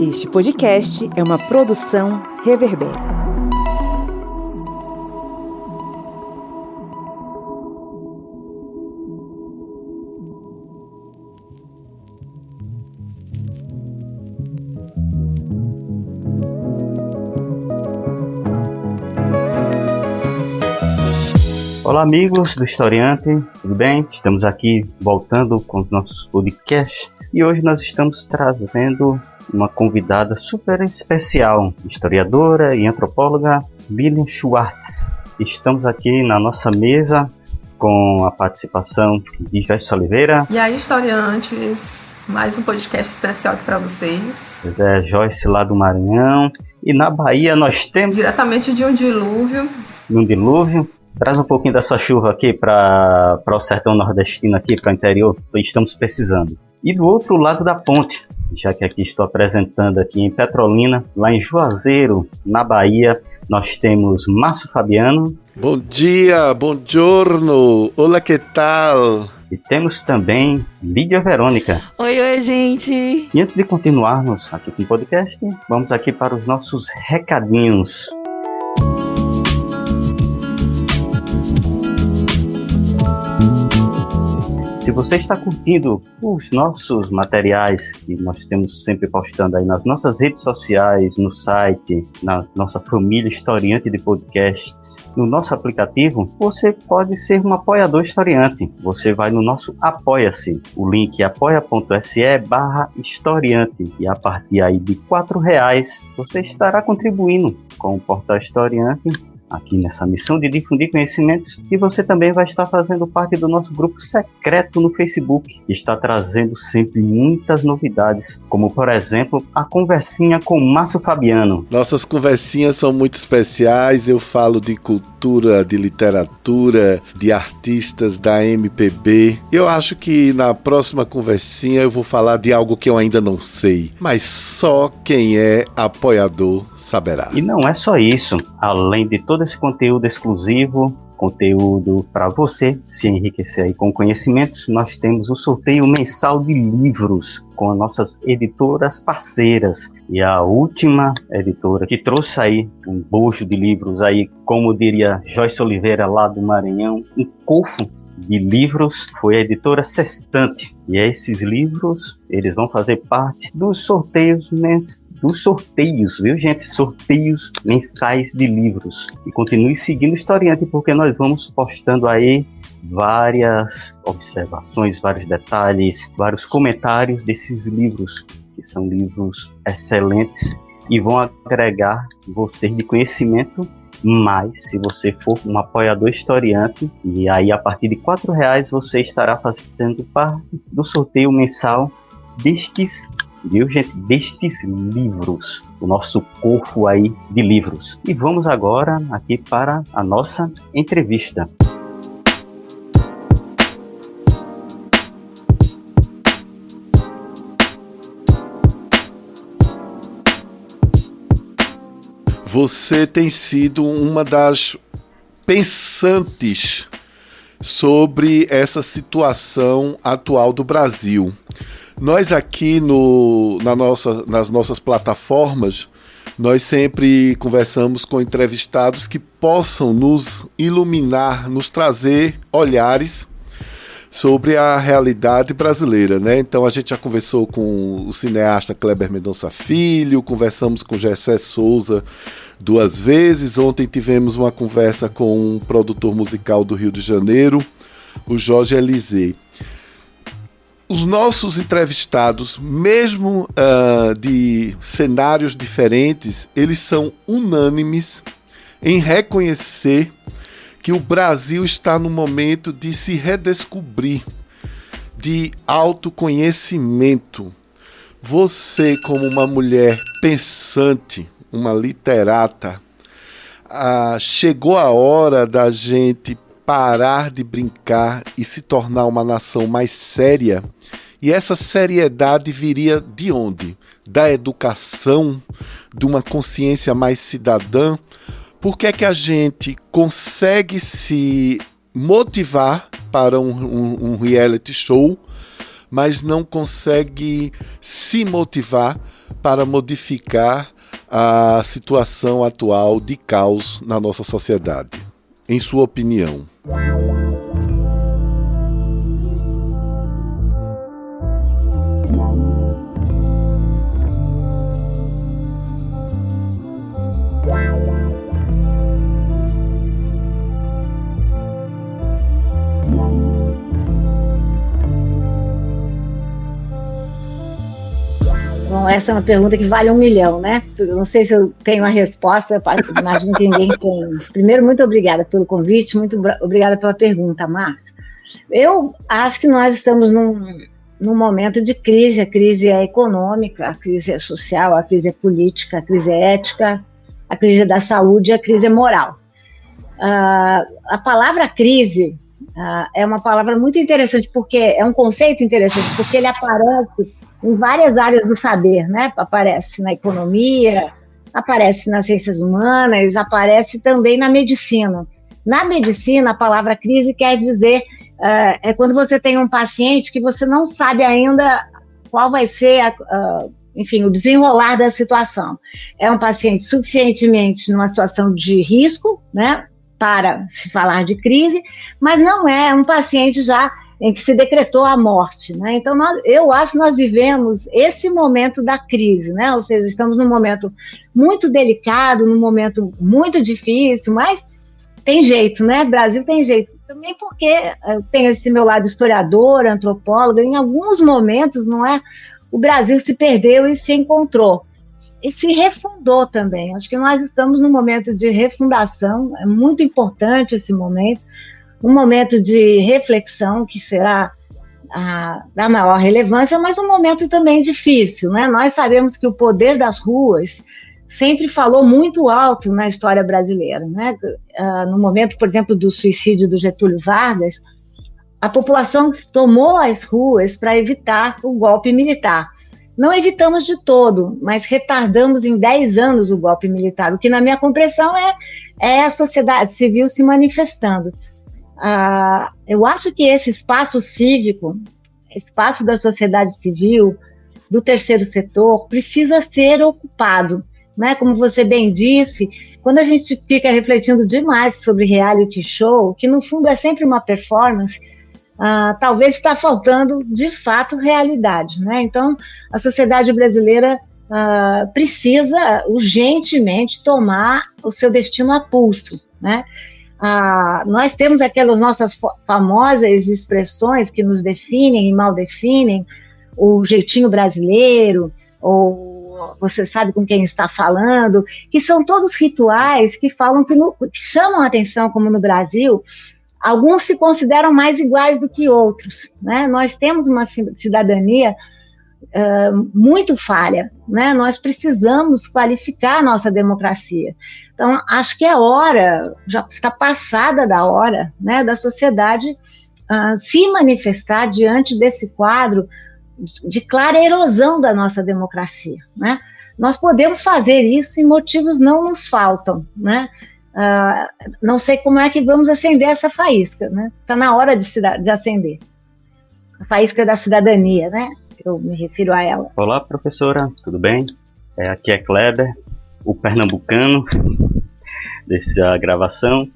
Este podcast é uma produção Reverber. Olá amigos do Historiante, tudo bem? Estamos aqui voltando com os nossos podcasts e hoje nós estamos trazendo uma convidada super especial, historiadora e antropóloga Lilian Schwartz. Estamos aqui na nossa mesa com a participação de Joyce Oliveira. E aí, historiantes, mais um podcast especial aqui para vocês. Pois é, Joyce lá do Maranhão. E na Bahia nós temos... diretamente de um dilúvio. Traz um pouquinho dessa chuva aqui para o sertão nordestino, aqui para o interior, estamos precisando. E do outro lado da ponte, já que aqui estou apresentando aqui em Petrolina, lá em Juazeiro, na Bahia, nós temos Márcio Fabiano. Bom dia, buongiorno, olá, que tal? E temos também Lídia Verônica. Oi, gente! E antes de continuarmos aqui com o podcast, vamos aqui para os nossos recadinhos. Se você está curtindo os nossos materiais que nós temos sempre postando aí nas nossas redes sociais, no site, na nossa família historiante de podcasts, no nosso aplicativo, você pode ser um apoiador historiante. Você vai no nosso Apoia-se, o link é apoia.se/historiante e a partir aí de R$4 você estará contribuindo com o Portal Historiante aqui nessa missão de difundir conhecimentos, e você também vai estar fazendo parte do nosso grupo secreto no Facebook, que está trazendo sempre muitas novidades, como por exemplo, a conversinha com Márcio Fabiano. Nossas conversinhas são muito especiais, eu falo de cultura, de literatura, de artistas da MPB. Eu acho que na próxima conversinha eu vou falar de algo que eu ainda não sei, mas só quem é apoiador saberá. E não é só isso, além de todo esse conteúdo exclusivo, conteúdo para você se enriquecer aí com conhecimentos, nós temos o sorteio mensal de livros com as nossas editoras parceiras. E a última editora que trouxe aí um bojo de livros aí, como diria Joyce Oliveira lá do Maranhão, um cofo de livros, foi a editora Sextante. E esses livros, eles vão fazer parte dos sorteios, viu gente? Sorteios mensais de livros. E continue seguindo o Historiante, porque nós vamos postando aí várias observações, vários detalhes, vários comentários desses livros, que são livros excelentes e vão agregar vocês de conhecimento. Mas se você for um apoiador historiante, e aí a partir de R$4 você estará fazendo parte do sorteio mensal destes livros, o nosso cofo aí de livros. E vamos agora aqui para a nossa entrevista. Você tem sido uma das pensantes sobre essa situação atual do Brasil. Nós aqui nas nossas plataformas, nós sempre conversamos com entrevistados que possam nos iluminar, nos trazer olhares sobre a realidade brasileira, né? Então a gente já conversou com o cineasta Kleber Mendonça Filho, conversamos com Gessé Souza 2 vezes, ontem tivemos uma conversa com um produtor musical do Rio de Janeiro, o Jorge Elisée. Os nossos entrevistados, mesmo de cenários diferentes, eles são unânimes em reconhecer que o Brasil está no momento de se redescobrir, de autoconhecimento. Você, como uma mulher pensante, uma literata, chegou a hora da gente parar de brincar e se tornar uma nação mais séria. E essa seriedade viria de onde? Da educação, de uma consciência mais cidadã. Por que é que a gente consegue se motivar para um reality show, mas não consegue se motivar para modificar a situação atual de caos na nossa sociedade. Em sua opinião? Bom, essa é uma pergunta que vale 1 milhão, né? Eu não sei se eu tenho a resposta, imagino que ninguém tem. Primeiro, muito obrigada pelo convite, muito obrigada pela pergunta, Márcio. Eu acho que nós estamos num momento de crise. A crise é econômica, a crise é social, a crise é política, a crise é ética, a crise é da saúde, a crise é moral. A palavra crise é uma palavra muito interessante, porque é um conceito interessante, porque ele aparece em várias áreas do saber, né? Aparece na economia, aparece nas ciências humanas, aparece também na medicina. Na medicina, a palavra crise quer dizer é quando você tem um paciente que você não sabe ainda qual vai ser, enfim, o desenrolar da situação. É um paciente suficientemente numa situação de risco, né? Para se falar de crise, mas não é um paciente já em que se decretou a morte, né? Então, eu acho que nós vivemos esse momento da crise, né? Ou seja, estamos num momento muito delicado, num momento muito difícil, mas tem jeito, né? Brasil tem jeito. Também porque eu tenho esse meu lado historiador, antropóloga, em alguns momentos, não é? O Brasil se perdeu e se encontrou. E se refundou também. Acho que nós estamos num momento de refundação, é muito importante esse momento, um momento de reflexão que será da maior relevância, mas um momento também difícil, né? Nós sabemos que o poder das ruas sempre falou muito alto na história brasileira, né? No momento, por exemplo, do suicídio do Getúlio Vargas, a população tomou as ruas para evitar o golpe militar. Não evitamos de todo, mas retardamos em 10 anos o golpe militar, o que, na minha compreensão, é a sociedade civil se manifestando. Eu acho que esse espaço cívico, espaço da sociedade civil, do terceiro setor, precisa ser ocupado, né? Como você bem disse, quando a gente fica refletindo demais sobre reality show, que no fundo é sempre uma performance, talvez está faltando de fato realidade, né? Então a sociedade brasileira precisa urgentemente tomar o seu destino a pulso, né? Nós temos aquelas nossas famosas expressões que nos definem e mal definem, o jeitinho brasileiro, ou você sabe com quem está falando, que são todos rituais que falam que chamam a atenção, como no Brasil, alguns se consideram mais iguais do que outros, né? Nós temos uma cidadania muito falha, né? Nós precisamos qualificar a nossa democracia. Então, acho que é hora, já está passada da hora, né, da sociedade se manifestar diante desse quadro de clara erosão da nossa democracia, né? Nós podemos fazer isso e motivos não nos faltam, né? Não sei como é que vamos acender essa faísca, né? Está na hora de acender. A faísca da cidadania, né? Eu me refiro a ela. Olá, professora, tudo bem? Aqui é Kleber, o pernambucano dessa gravação.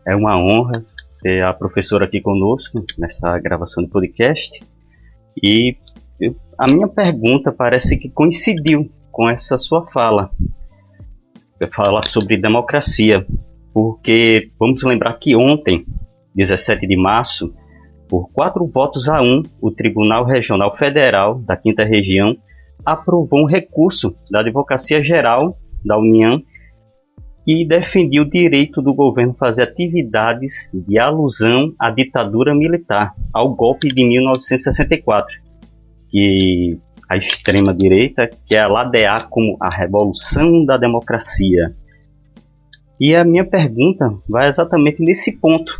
É uma honra ter a professora aqui conosco nessa gravação do podcast. E a minha pergunta parece que coincidiu com essa sua fala. Falar sobre democracia, porque vamos lembrar que ontem, 17 de março, por 4-1, o Tribunal Regional Federal da 5ª Região aprovou um recurso da Advocacia Geral da União que defendia o direito do governo fazer atividades de alusão à ditadura militar, ao golpe de 1964, que a extrema-direita quer ladear como a revolução da democracia. E a minha pergunta vai exatamente nesse ponto,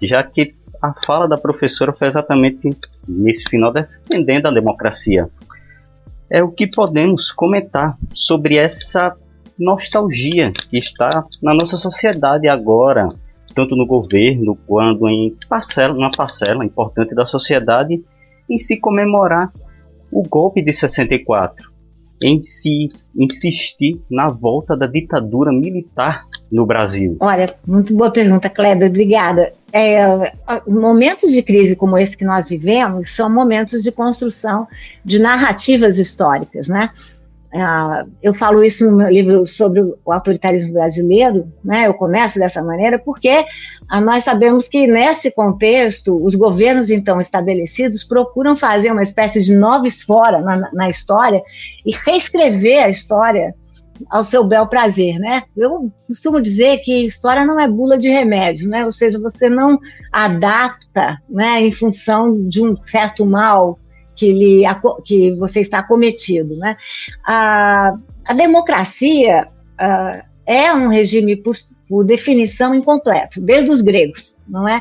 já que a fala da professora foi exatamente nesse final defendendo a democracia. É o que podemos comentar sobre essa nostalgia que está na nossa sociedade agora, tanto no governo quanto em uma parcela importante da sociedade em se comemorar o golpe de 64, em se insistir na volta da ditadura militar no Brasil? Olha, muito boa pergunta, Kleber, obrigada. Momentos de crise como esse que nós vivemos são momentos de construção de narrativas históricas, né? Eu falo isso no meu livro sobre o autoritarismo brasileiro, né? Eu começo dessa maneira porque nós sabemos que nesse contexto os governos então estabelecidos procuram fazer uma espécie de nova esfora na história e reescrever a história ao seu bel prazer, né? Eu costumo dizer que história não é bula de remédio, né? Ou seja, você não adapta, né, em função de um certo mal que você está cometido, né? A democracia é um regime, por definição, incompleto, desde os gregos, não é?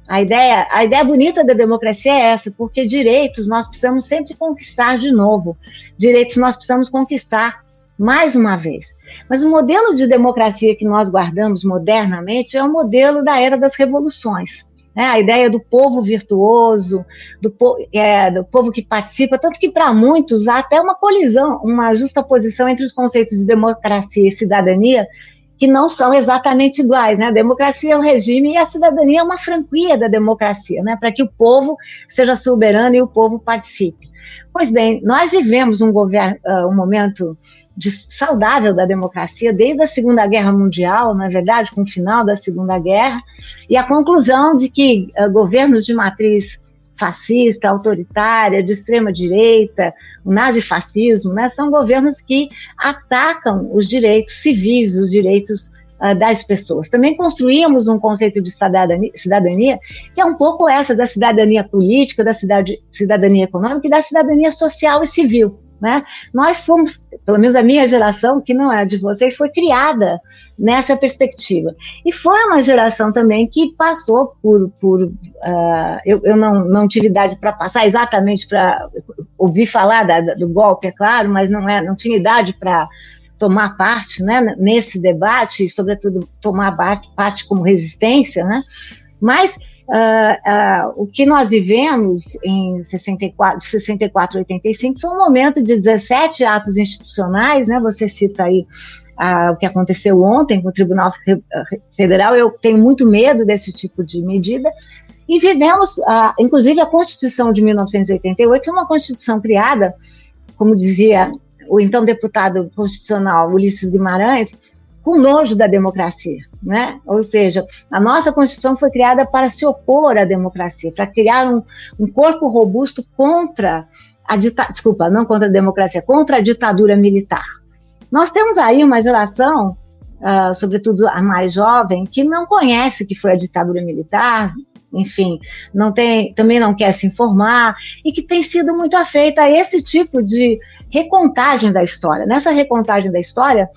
A ideia bonita da democracia é essa, porque direitos nós precisamos sempre conquistar de novo, direitos nós precisamos conquistar mais uma vez. Mas o modelo de democracia que nós guardamos modernamente é o modelo da era das revoluções. A ideia do povo virtuoso, do povo que participa, tanto que para muitos há até uma colisão, uma justaposição entre os conceitos de democracia e cidadania, que não são exatamente iguais, né? A democracia é um regime e a cidadania é uma franquia da democracia, né? Para que o povo seja soberano e o povo participe. Pois bem, nós vivemos um momento saudável da democracia desde a Segunda Guerra Mundial, na verdade, com o final da Segunda Guerra, e a conclusão de que governos de matriz fascista, autoritária, de extrema-direita, o nazifascismo, né, são governos que atacam os direitos civis, os direitos das pessoas. Também construímos um conceito de cidadania, que é um pouco essa da cidadania política, da cidadania econômica e da cidadania social e civil, né? Nós fomos, pelo menos a minha geração, que não é a de vocês, foi criada nessa perspectiva. E foi uma geração também que passou eu não tive idade para passar exatamente para ouvir falar do golpe, é claro, mas não tinha idade para tomar parte, né, nesse debate, e sobretudo tomar parte como resistência, né? Mas o que nós vivemos em 64 a 85 foi um momento de 17 atos institucionais, né? Você cita aí o que aconteceu ontem com o Tribunal Federal. Eu tenho muito medo desse tipo de medida. E vivemos, inclusive, a Constituição de 1988 foi uma Constituição criada, como dizia o então deputado constitucional Ulisses Guimarães, com nojo da democracia, né? Ou seja, a nossa Constituição foi criada para se opor à democracia, para criar um corpo robusto contra não contra a democracia, contra a ditadura militar. Nós temos aí uma geração, sobretudo a mais jovem, que não conhece o que foi a ditadura militar, enfim, também não quer se informar, e que tem sido muito afeita a esse tipo de recontagem da história. Nessa recontagem da história,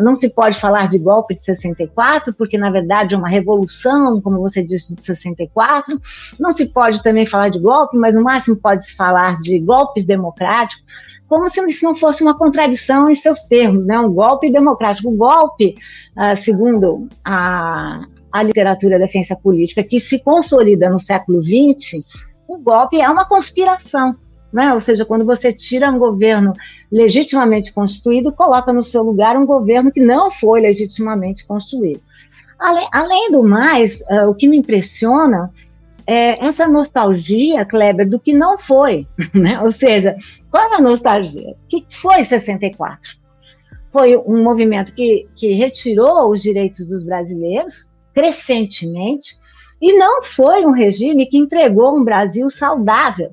não se pode falar de golpe de 64, porque na verdade é uma revolução, como você disse, de 64. Não se pode também falar de golpe, mas no máximo pode-se falar de golpes democráticos, como se isso não fosse uma contradição em seus termos, né? Um golpe democrático. O golpe, segundo a literatura da ciência política, que se consolida no século XX, o golpe é uma conspiração, né? Ou seja, quando você tira um governo legitimamente constituído, coloca no seu lugar um governo que não foi legitimamente construído. Além do mais, o que me impressiona é essa nostalgia, Kleber, do que não foi, né? Ou seja, qual é a nostalgia? O que foi 64? Foi um movimento que retirou os direitos dos brasileiros crescentemente, e não foi um regime que entregou um Brasil saudável,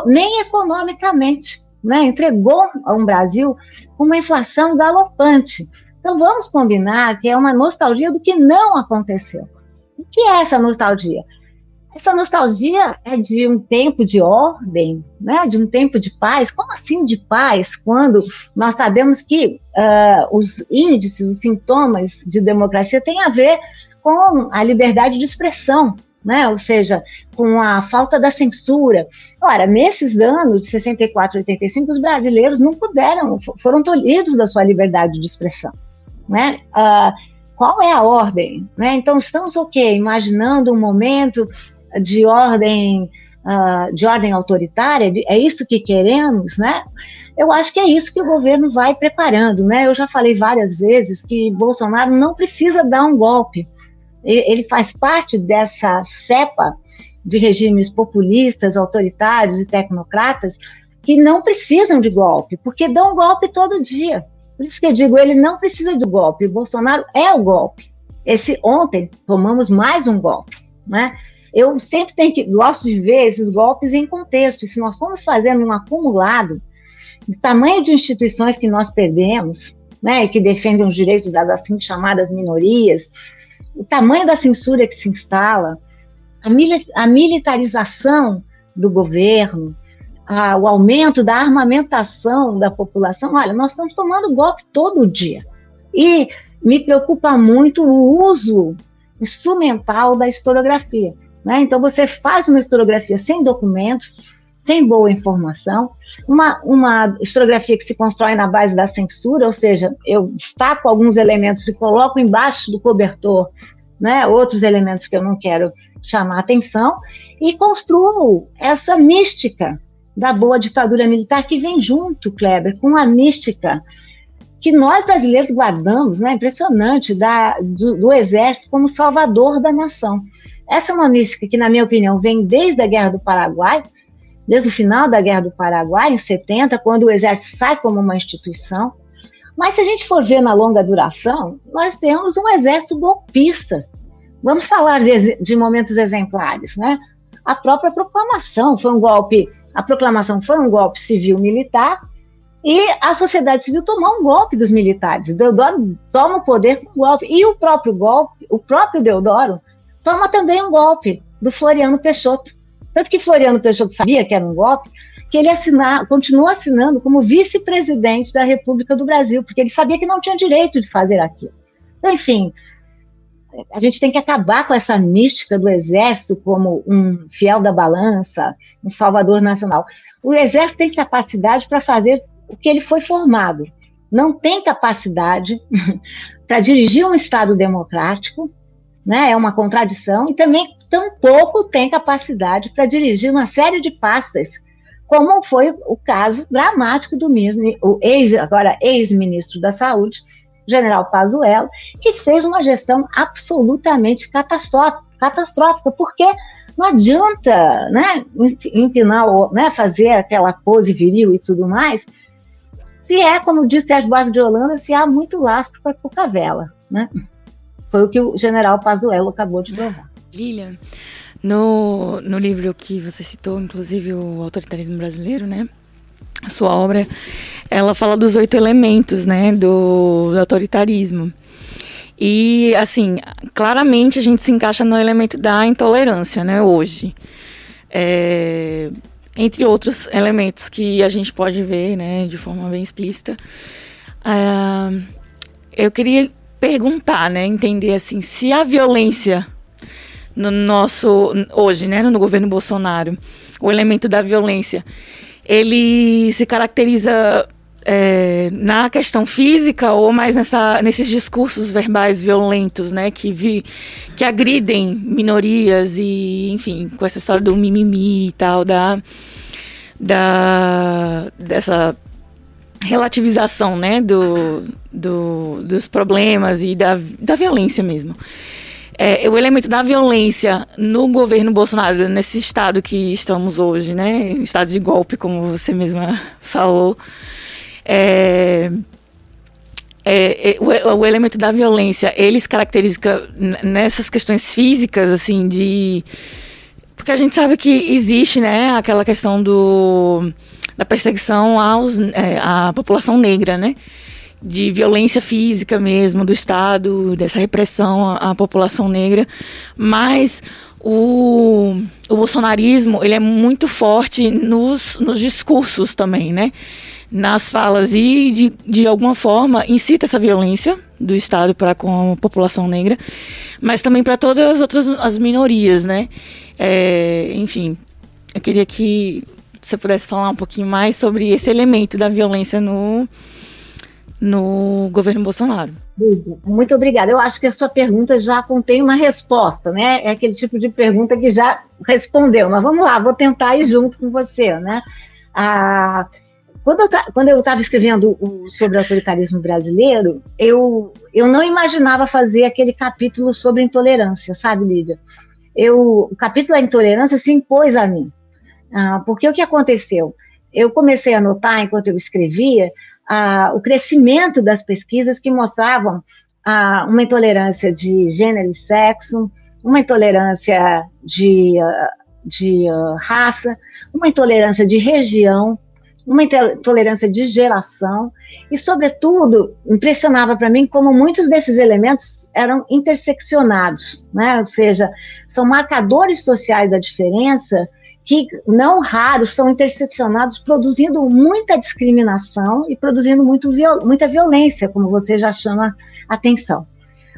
nem economicamente, né? Entregou a um Brasil com uma inflação galopante. Então vamos combinar que é uma nostalgia do que não aconteceu. O que é essa nostalgia? Essa nostalgia é de um tempo de ordem, né? De um tempo de paz. Como assim de paz? Quando nós sabemos que os índices, os sintomas de democracia têm a ver com a liberdade de expressão, né? Ou seja, com a falta da censura. Ora, nesses anos de 64 e 85, os brasileiros não foram tolhidos da sua liberdade de expressão, né? Qual é a ordem, né? Então, estamos imaginando um momento de ordem de ordem autoritária, é isso que queremos, né? Eu acho que é isso que o governo vai preparando, né? Eu já falei várias vezes que Bolsonaro não precisa dar um golpe. Ele faz parte dessa cepa de regimes populistas, autoritários e tecnocratas que não precisam de golpe, porque dão golpe todo dia. Por isso que eu digo, ele não precisa de golpe, o Bolsonaro é o golpe. Ontem tomamos mais um golpe, né? Eu sempre gosto de ver esses golpes em contexto, e se nós formos fazendo um acumulado do tamanho de instituições que nós perdemos, né, e que defendem os direitos das assim chamadas minorias, o tamanho da censura que se instala, a militarização do governo, o aumento da armamentação da população, olha, nós estamos tomando golpe todo dia. E me preocupa muito o uso instrumental da historiografia, né? Então você faz uma historiografia sem documentos, sem boa informação, uma historiografia que se constrói na base da censura, ou seja, eu destaco alguns elementos e coloco embaixo do cobertor, né, outros elementos que eu não quero chamar atenção, e construo essa mística da boa ditadura militar que vem junto, Kleber, com a mística que nós brasileiros guardamos, né, impressionante, do exército como salvador da nação. Essa é uma mística que, na minha opinião, vem desde a Guerra do Paraguai, desde o final da Guerra do Paraguai, em 70, quando o exército sai como uma instituição. Mas se a gente for ver na longa duração, nós temos um exército golpista. Vamos falar de momentos exemplares, né? A própria proclamação foi um golpe, a proclamação foi um golpe civil-militar, e a sociedade civil tomou um golpe dos militares. Deodoro toma o poder com um golpe. E o próprio Deodoro toma também um golpe do Floriano Peixoto. Tanto que Floriano Peixoto sabia que era um golpe, que ele continuou assinando como vice-presidente da República do Brasil, porque ele sabia que não tinha direito de fazer aquilo. Então, enfim, a gente tem que acabar com essa mística do exército como um fiel da balança, um salvador nacional. O exército tem capacidade para fazer o que ele foi formado. Não tem capacidade para dirigir um Estado democrático, né? É uma contradição, e também tampouco tem capacidade para dirigir uma série de pastas, como foi o caso dramático do agora ex-ministro da Saúde, general Pazuello, que fez uma gestão absolutamente catastrófica, porque não adianta, né, empinar, né, fazer aquela pose viril e tudo mais, se é, como disse Sérgio Buarque de Holanda, se há muito lastro para pouca vela, né? Foi o que o general Pazuello acabou de provar. Lilian, no livro que você citou, inclusive o Autoritarismo Brasileiro, né? A sua obra, ela fala dos 8 elementos, né, do autoritarismo. E, assim, claramente a gente se encaixa no elemento da intolerância, né, hoje. Entre outros elementos que a gente pode ver, né, de forma bem explícita. Eu queria perguntar, né, entender, assim, se a violência hoje, né, no governo Bolsonaro, o elemento da violência, ele se caracteriza na questão física ou mais nesses discursos verbais violentos, né, que agridem minorias e, enfim, com essa história do mimimi e tal, dessa relativização, né, dos problemas e da violência mesmo. O elemento da violência no governo Bolsonaro, nesse estado que estamos hoje, né, estado de golpe, como você mesma falou, o elemento da violência, ele se caracteriza nessas questões físicas, assim, porque a gente sabe que existe, né, aquela questão da perseguição à população negra, né, de violência física mesmo do Estado, dessa repressão à população negra, mas o bolsonarismo, ele é muito forte nos discursos também, né, nas falas, e de alguma forma incita essa violência do Estado para com a população negra, mas também para todas as minorias, né, enfim, eu queria que você pudesse falar um pouquinho mais sobre esse elemento da violência no governo Bolsonaro. Muito obrigada. Eu acho que a sua pergunta já contém uma resposta, né? É aquele tipo de pergunta que já respondeu, mas vamos lá, vou tentar ir junto com você, né? Quando eu estava escrevendo sobre o autoritarismo brasileiro, eu não imaginava fazer aquele capítulo sobre intolerância, sabe, Lídia? O capítulo da intolerância se impôs a mim, porque o que aconteceu? Eu comecei a notar, enquanto eu escrevia, o crescimento das pesquisas que mostravam uma intolerância de gênero e sexo, uma intolerância de raça, uma intolerância de região, uma intolerância de geração, e, sobretudo, impressionava para mim como muitos desses elementos eram interseccionados, né? Ou seja, são marcadores sociais da diferença que, não raros, são interseccionados, produzindo muita discriminação e produzindo muita violência, como você já chama a atenção.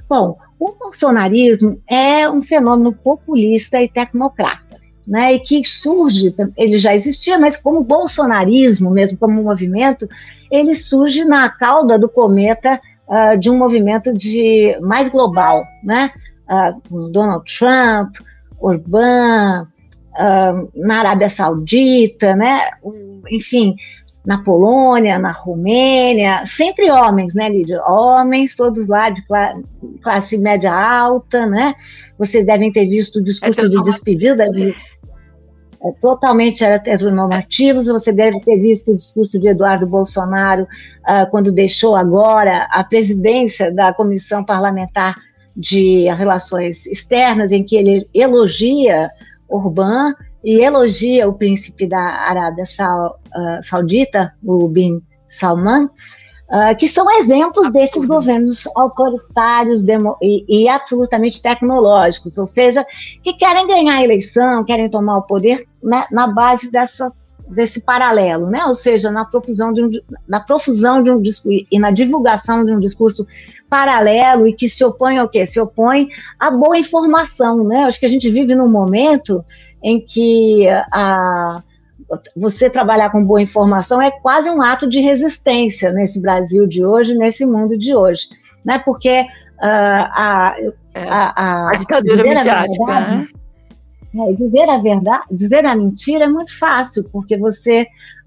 Bom, o bolsonarismo é um fenômeno populista e tecnocrata, né, e que surge, ele já existia, mas como bolsonarismo, mesmo como um movimento, ele surge na cauda do cometa de um movimento mais global, né, com Donald Trump, Orbán, na Arábia Saudita, né, enfim, na Polônia, na Romênia, sempre homens, né, Lídia? Homens, todos lá de classe média alta, né? Vocês devem ter visto o discurso de despedida totalmente heteronormativos. Você deve ter visto o discurso de Eduardo Bolsonaro quando deixou agora a presidência da Comissão Parlamentar de Relações Externas, em que ele elogia Orbán e elogia o príncipe da Arábia Saudita, o Bin Salman, que são exemplos desses governos autoritários e absolutamente tecnológicos, ou seja, que querem ganhar a eleição, querem tomar o poder, né, na base desse paralelo, né? Ou seja, na profusão de um discurso e na divulgação de um discurso paralelo e que se opõe ao quê? Se opõe à boa informação, né? Acho que a gente vive num momento em que você trabalhar com boa informação é quase um ato de resistência nesse Brasil de hoje, nesse mundo de hoje, né? Porque a ditadura midiática, né? Dizer a mentira é muito fácil, porque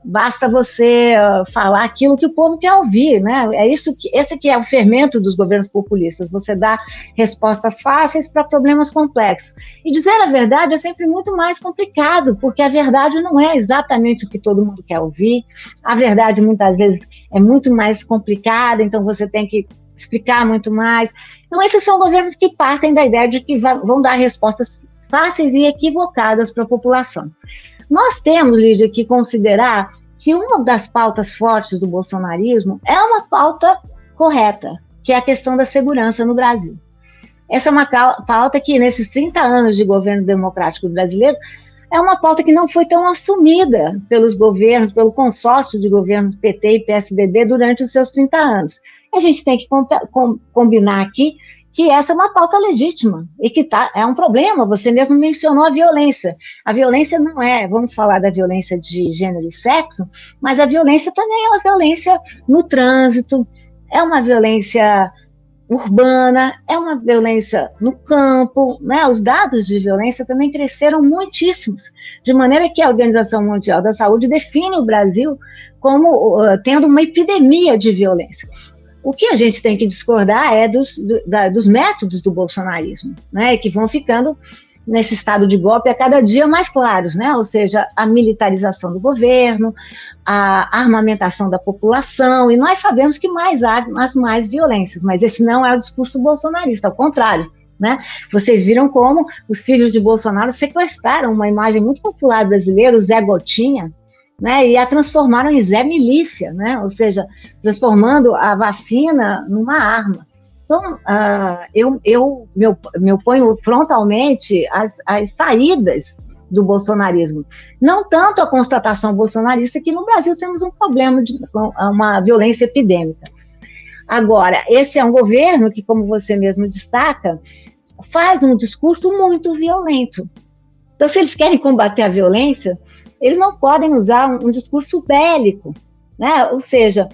basta você falar aquilo que o povo quer ouvir, né? Esse que é o fermento dos governos populistas, você dá respostas fáceis para problemas complexos. E dizer a verdade é sempre muito mais complicado, porque a verdade não é exatamente o que todo mundo quer ouvir, a verdade muitas vezes é muito mais complicada, então você tem que explicar muito mais. Então esses são governos que partem da ideia de que vão dar respostas fáceis e equivocadas para a população. Nós temos, Lídia, que considerar que uma das pautas fortes do bolsonarismo é uma pauta correta, que é a questão da segurança no Brasil. Essa é uma pauta que, nesses 30 anos de governo democrático brasileiro, é uma pauta que não foi tão assumida pelos governos, pelo consórcio de governos PT e PSDB durante os seus 30 anos. A gente tem que combinar aqui que essa é uma pauta legítima e que é um problema. Você mesmo mencionou a violência. A violência não vamos falar da violência de gênero e sexo, mas a violência também é uma violência no trânsito, é uma violência urbana, é uma violência no campo, né? Os dados de violência também cresceram muitíssimos, de maneira que a Organização Mundial da Saúde define o Brasil como tendo uma epidemia de violência. O que a gente tem que discordar é dos métodos do bolsonarismo, né, que vão ficando nesse estado de golpe a cada dia mais claros, né, ou seja, a militarização do governo, a armamentação da população, e nós sabemos que há mais violências, mas esse não é o discurso bolsonarista, ao contrário, né? Vocês viram como os filhos de Bolsonaro sequestraram uma imagem muito popular brasileira, o Zé Gotinha, né, e a transformaram em Zé Milícia, né, ou seja, transformando a vacina numa arma. Então, eu me oponho frontalmente às saídas do bolsonarismo. Não tanto a constatação bolsonarista que no Brasil temos um problema de uma violência epidêmica. Agora, esse é um governo que, como você mesmo destaca, faz um discurso muito violento. Então, se eles querem combater a violência, eles não podem usar um discurso bélico, né? Ou seja,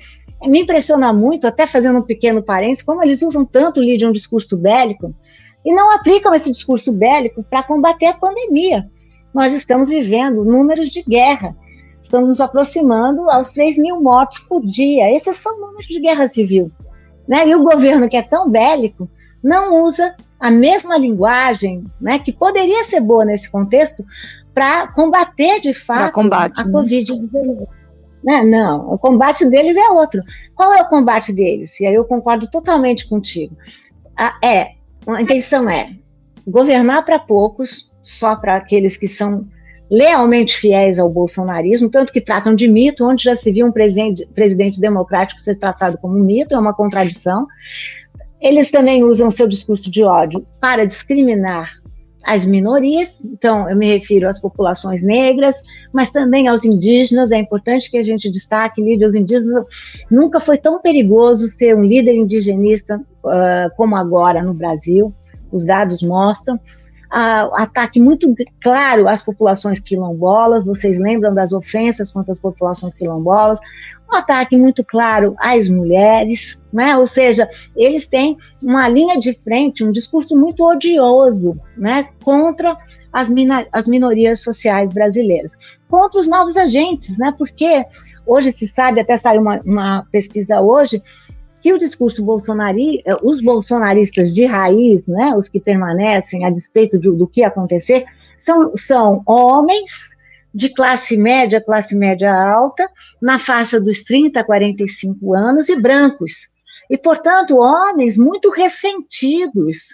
Me impressiona muito, até fazendo um pequeno parênteses, como eles usam tanto, Lídia, um discurso bélico e não aplicam esse discurso bélico para combater a pandemia. Nós estamos vivendo números de guerra, estamos nos aproximando aos 3.000 mortos por dia. Esses são números de guerra civil, né? E o governo, que é tão bélico, não usa a mesma linguagem, né, que poderia ser boa nesse contexto para combater, de fato, a Covid-19. Não, o combate deles é outro. Qual é o combate deles? E aí eu concordo totalmente contigo. A intenção é governar para poucos, só para aqueles que são lealmente fiéis ao bolsonarismo, tanto que tratam de mito, onde já se viu um presidente democrático ser tratado como um mito, é uma contradição. Eles também usam o seu discurso de ódio para discriminar as minorias, então eu me refiro às populações negras, mas também aos indígenas. É importante que a gente destaque, Lídia, os indígenas. Nunca foi tão perigoso ser um líder indigenista como agora no Brasil, os dados mostram. Ataque muito claro às populações quilombolas, vocês lembram das ofensas contra as populações quilombolas, um ataque muito claro às mulheres, né? Ou seja, eles têm uma linha de frente, um discurso muito odioso, né, contra as minorias sociais brasileiras, contra os novos agentes, né? Porque hoje se sabe, até saiu uma pesquisa hoje, que o discurso bolsonarista, os bolsonaristas de raiz, né, os que permanecem a despeito do que acontecer, são homens de classe média alta, na faixa dos 30 a 45 anos e brancos. E, portanto, homens muito ressentidos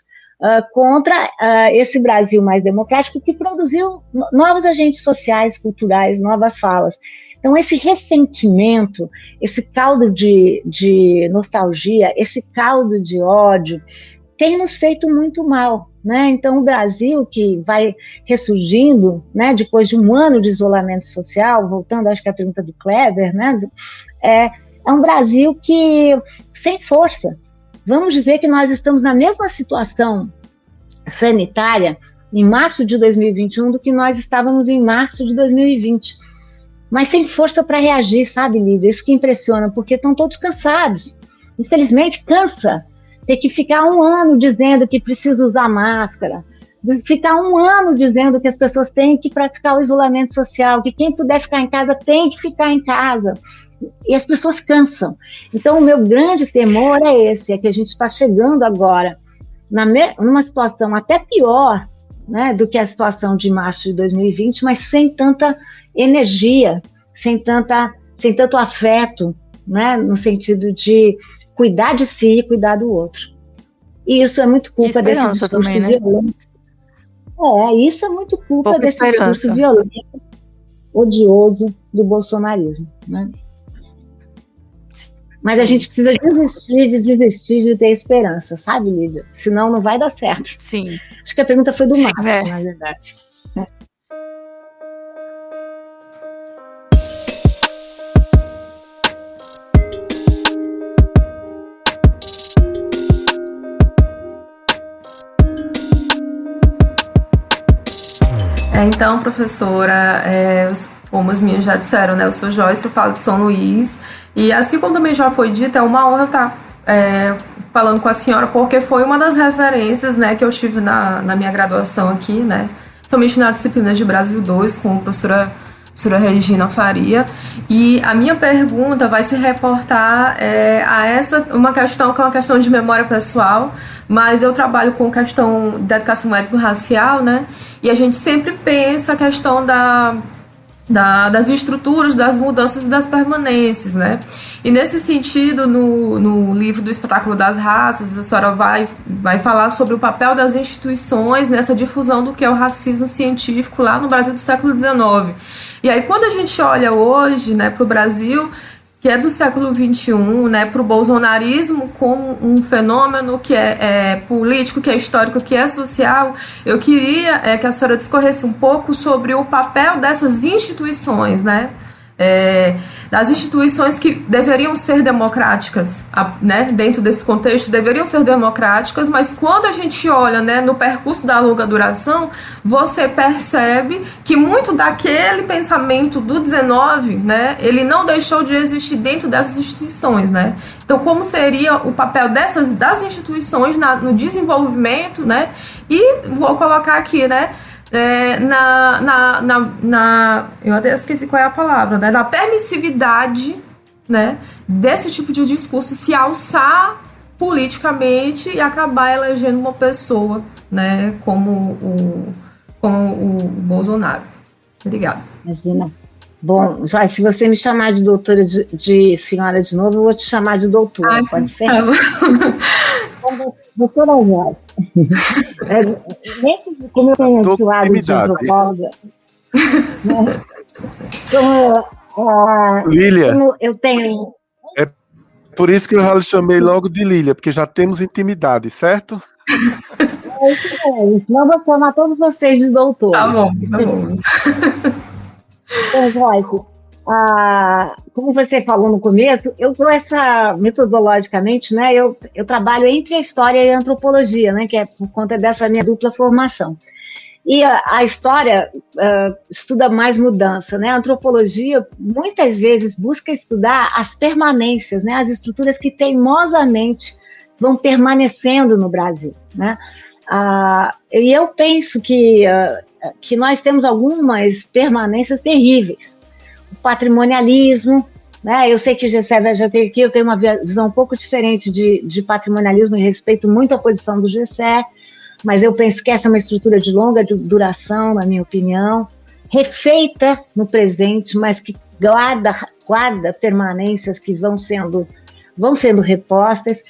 contra esse Brasil mais democrático que produziu novos agentes sociais, culturais, novas falas. Então, esse ressentimento, esse caldo de nostalgia, esse caldo de ódio, tem nos feito muito mal, né? Então, o Brasil, que vai ressurgindo, né, depois de um ano de isolamento social, voltando, acho que à pergunta do Kleber, né, é um Brasil que sem força. Vamos dizer que nós estamos na mesma situação sanitária em março de 2021 do que nós estávamos em março de 2020. Mas sem força para reagir, sabe, Lídia? Isso que impressiona, porque estão todos cansados. Infelizmente, cansa ter que ficar um ano dizendo que precisa usar máscara, ficar um ano dizendo que as pessoas têm que praticar o isolamento social, que quem puder ficar em casa tem que ficar em casa. E as pessoas cansam. Então, o meu grande temor é esse, é que a gente está chegando agora numa situação até pior, né, do que a situação de março de 2020, mas sem tanta energia, sem tanto afeto, né, no sentido de cuidar de si e cuidar do outro. E isso é muito culpa desse discurso também, né? Violento. Isso é muito culpa desse discurso violento, odioso do bolsonarismo, né? Mas a gente precisa desistir de ter esperança, sabe, Lídia? Senão não vai dar certo. Sim. Acho que a pergunta foi do Márcio, na verdade. Então, professora, como as minhas já disseram, né, eu sou Joyce, eu falo de São Luís, e assim como também já foi dito, é uma honra estar falando com a senhora, porque foi uma das referências, né, que eu tive na minha graduação aqui, né, somente na disciplina de Brasil 2, com a professora Regina Faria, e a minha pergunta vai se reportar a uma questão que é uma questão de memória pessoal, mas eu trabalho com questão da educação étnico-racial, né, e a gente sempre pensa a questão das estruturas, das mudanças e das permanências, né? E nesse sentido, no livro do Espetáculo das Raças, a senhora vai falar sobre o papel das instituições nessa difusão do que é o racismo científico lá no Brasil do século XIX. E aí, quando a gente olha hoje, né, para o Brasil, que é do século XXI, né, para o bolsonarismo como um fenômeno que é político, que é histórico, que é social, eu queria que a senhora discorresse um pouco sobre o papel dessas instituições, né, das instituições que deveriam ser democráticas, né, dentro desse contexto, deveriam ser democráticas, mas quando a gente olha, né, no percurso da longa duração, você percebe que muito daquele pensamento do 19, né, ele não deixou de existir dentro dessas instituições, né? Então, como seria o papel das instituições no desenvolvimento, né? E vou colocar aqui, né, eu até esqueci qual é a palavra, né? Na permissividade, né, desse tipo de discurso se alçar politicamente e acabar elegendo uma pessoa, né, como o Bolsonaro. Obrigada. Imagina. Bom, Joyce, se você me chamar de doutora de senhora de novo, eu vou te chamar de doutora, pode ser? Doutora Joyce, como eu tenho esse lado de antropóloga, né, Lília, como eu tenho... É por isso que eu já lhe chamei logo de Lília, porque já temos intimidade, certo? Senão eu vou chamar todos vocês de doutora. Tá bom, tá bom. Então, Joyce, como você falou no começo, eu sou metodologicamente, né, eu trabalho entre a história e a antropologia, né, que é por conta dessa minha dupla formação. E a história estuda mais mudança, né, a antropologia muitas vezes busca estudar as permanências, né, as estruturas que teimosamente vão permanecendo no Brasil, né. E eu penso que nós temos algumas permanências terríveis. O patrimonialismo, né? Eu sei que o GCE já tem aqui, eu tenho uma visão um pouco diferente de patrimonialismo e respeito muito a posição do GCE, mas eu penso que essa é uma estrutura de longa duração, na minha opinião, refeita no presente, mas que guarda permanências que vão sendo repostas.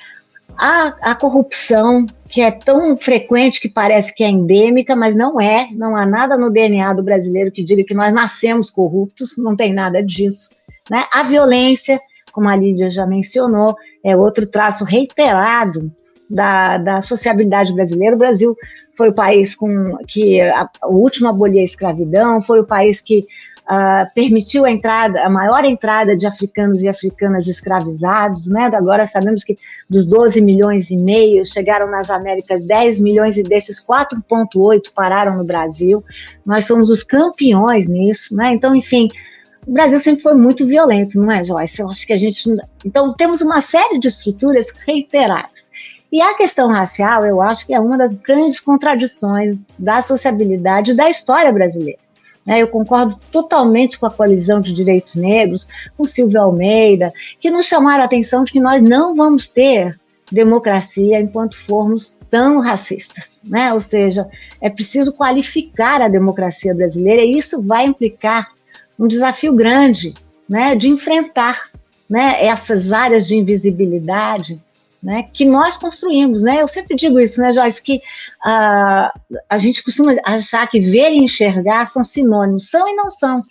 A corrupção, que é tão frequente que parece que é endêmica, mas não há nada no DNA do brasileiro que diga que nós nascemos corruptos, não tem nada disso, né? A violência, como a Lídia já mencionou, é outro traço reiterado da sociabilidade brasileira. O Brasil foi o país o último a abolir a escravidão, foi o país que permitiu a maior entrada de africanos e africanas escravizados, né? Agora sabemos que dos 12 milhões e meio chegaram nas Américas 10 milhões e desses 4,8 pararam no Brasil. Nós somos os campeões nisso, né? Então, enfim, o Brasil sempre foi muito violento, não é, Joyce? Eu acho que então, temos uma série de estruturas reiteradas. E a questão racial, eu acho que é uma das grandes contradições da sociabilidade da história brasileira. Eu concordo totalmente com a coalizão de direitos negros, com Silvio Almeida, que nos chamaram a atenção de que nós não vamos ter democracia enquanto formos tão racistas, né? Ou seja, é preciso qualificar a democracia brasileira e isso vai implicar um desafio grande, né, de enfrentar, né, essas áreas de invisibilidade, né, que nós construímos, né? Eu sempre digo isso, né, Joyce, que a gente costuma achar que ver e enxergar são sinônimos, são e não são,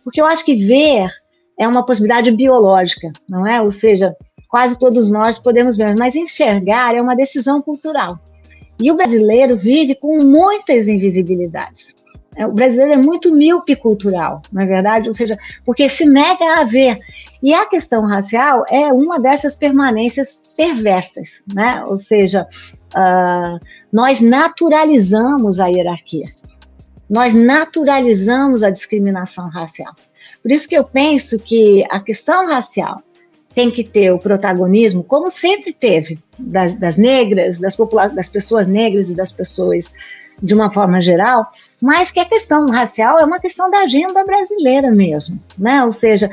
porque eu acho que ver é uma possibilidade biológica, não é? Ou seja, quase todos nós podemos ver, mas enxergar é uma decisão cultural. E o brasileiro vive com muitas invisibilidades. O brasileiro é muito míope cultural, na verdade, ou seja, porque se nega a ver. E a questão racial é uma dessas permanências perversas, né? Ou seja, nós naturalizamos a hierarquia, nós naturalizamos a discriminação racial. Por isso que eu penso que a questão racial tem que ter o protagonismo, como sempre teve, das negras, das pessoas negras e das pessoas de uma forma geral, mas que a questão racial é uma questão da agenda brasileira mesmo, né? Ou seja,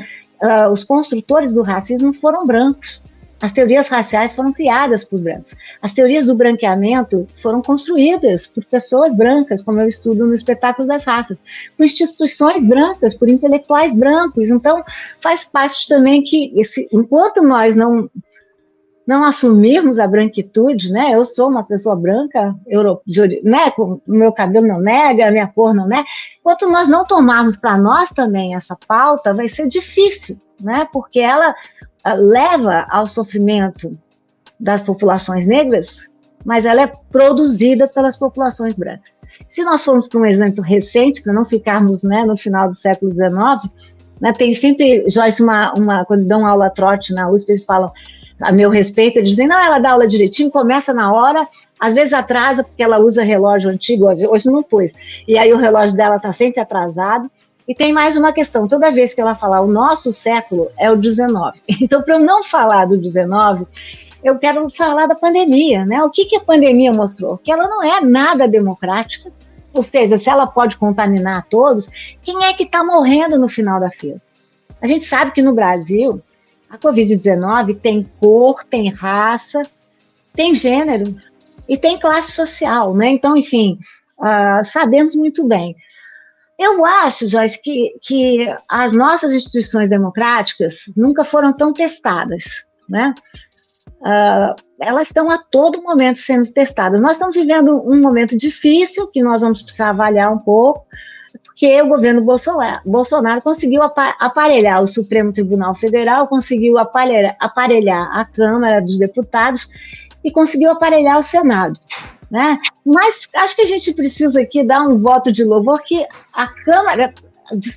os construtores do racismo foram brancos, as teorias raciais foram criadas por brancos, as teorias do branqueamento foram construídas por pessoas brancas, como eu estudo no Espetáculo das Raças, por instituições brancas, por intelectuais brancos. Então, faz parte também que, enquanto nós não assumirmos a branquitude, né? Eu sou uma pessoa branca, né? O meu cabelo não nega, a minha cor não nega. Enquanto nós não tomarmos para nós também essa pauta, vai ser difícil, né? Porque ela leva ao sofrimento das populações negras, mas ela é produzida pelas populações brancas. Se nós formos para um exemplo recente, para não ficarmos, né, no final do século XIX, Né? Tem sempre, Joyce, quando dão aula trote na USP, eles falam a meu respeito, eles dizem, não, ela dá aula direitinho, começa na hora, às vezes atrasa, porque ela usa relógio antigo, hoje não pôs, e aí o relógio dela está sempre atrasado. E tem mais uma questão, toda vez que ela falar o nosso século é o 19. Então, para eu não falar do 19, eu quero falar da pandemia, né? O que a pandemia mostrou? Que ela não é nada democrática, ou seja, se ela pode contaminar todos, quem é que está morrendo no final da fila? A gente sabe que no Brasil, a Covid-19 tem cor, tem raça, tem gênero e tem classe social, né? Então, enfim, sabemos muito bem. Eu acho, Joyce, que as nossas instituições democráticas nunca foram tão testadas, né? Elas estão a todo momento sendo testadas. Nós estamos vivendo um momento difícil, que nós vamos precisar avaliar um pouco, porque o governo Bolsonaro conseguiu aparelhar o Supremo Tribunal Federal, conseguiu aparelhar a Câmara dos Deputados e conseguiu aparelhar o Senado. Né? Mas acho que a gente precisa aqui dar um voto de louvor que a Câmara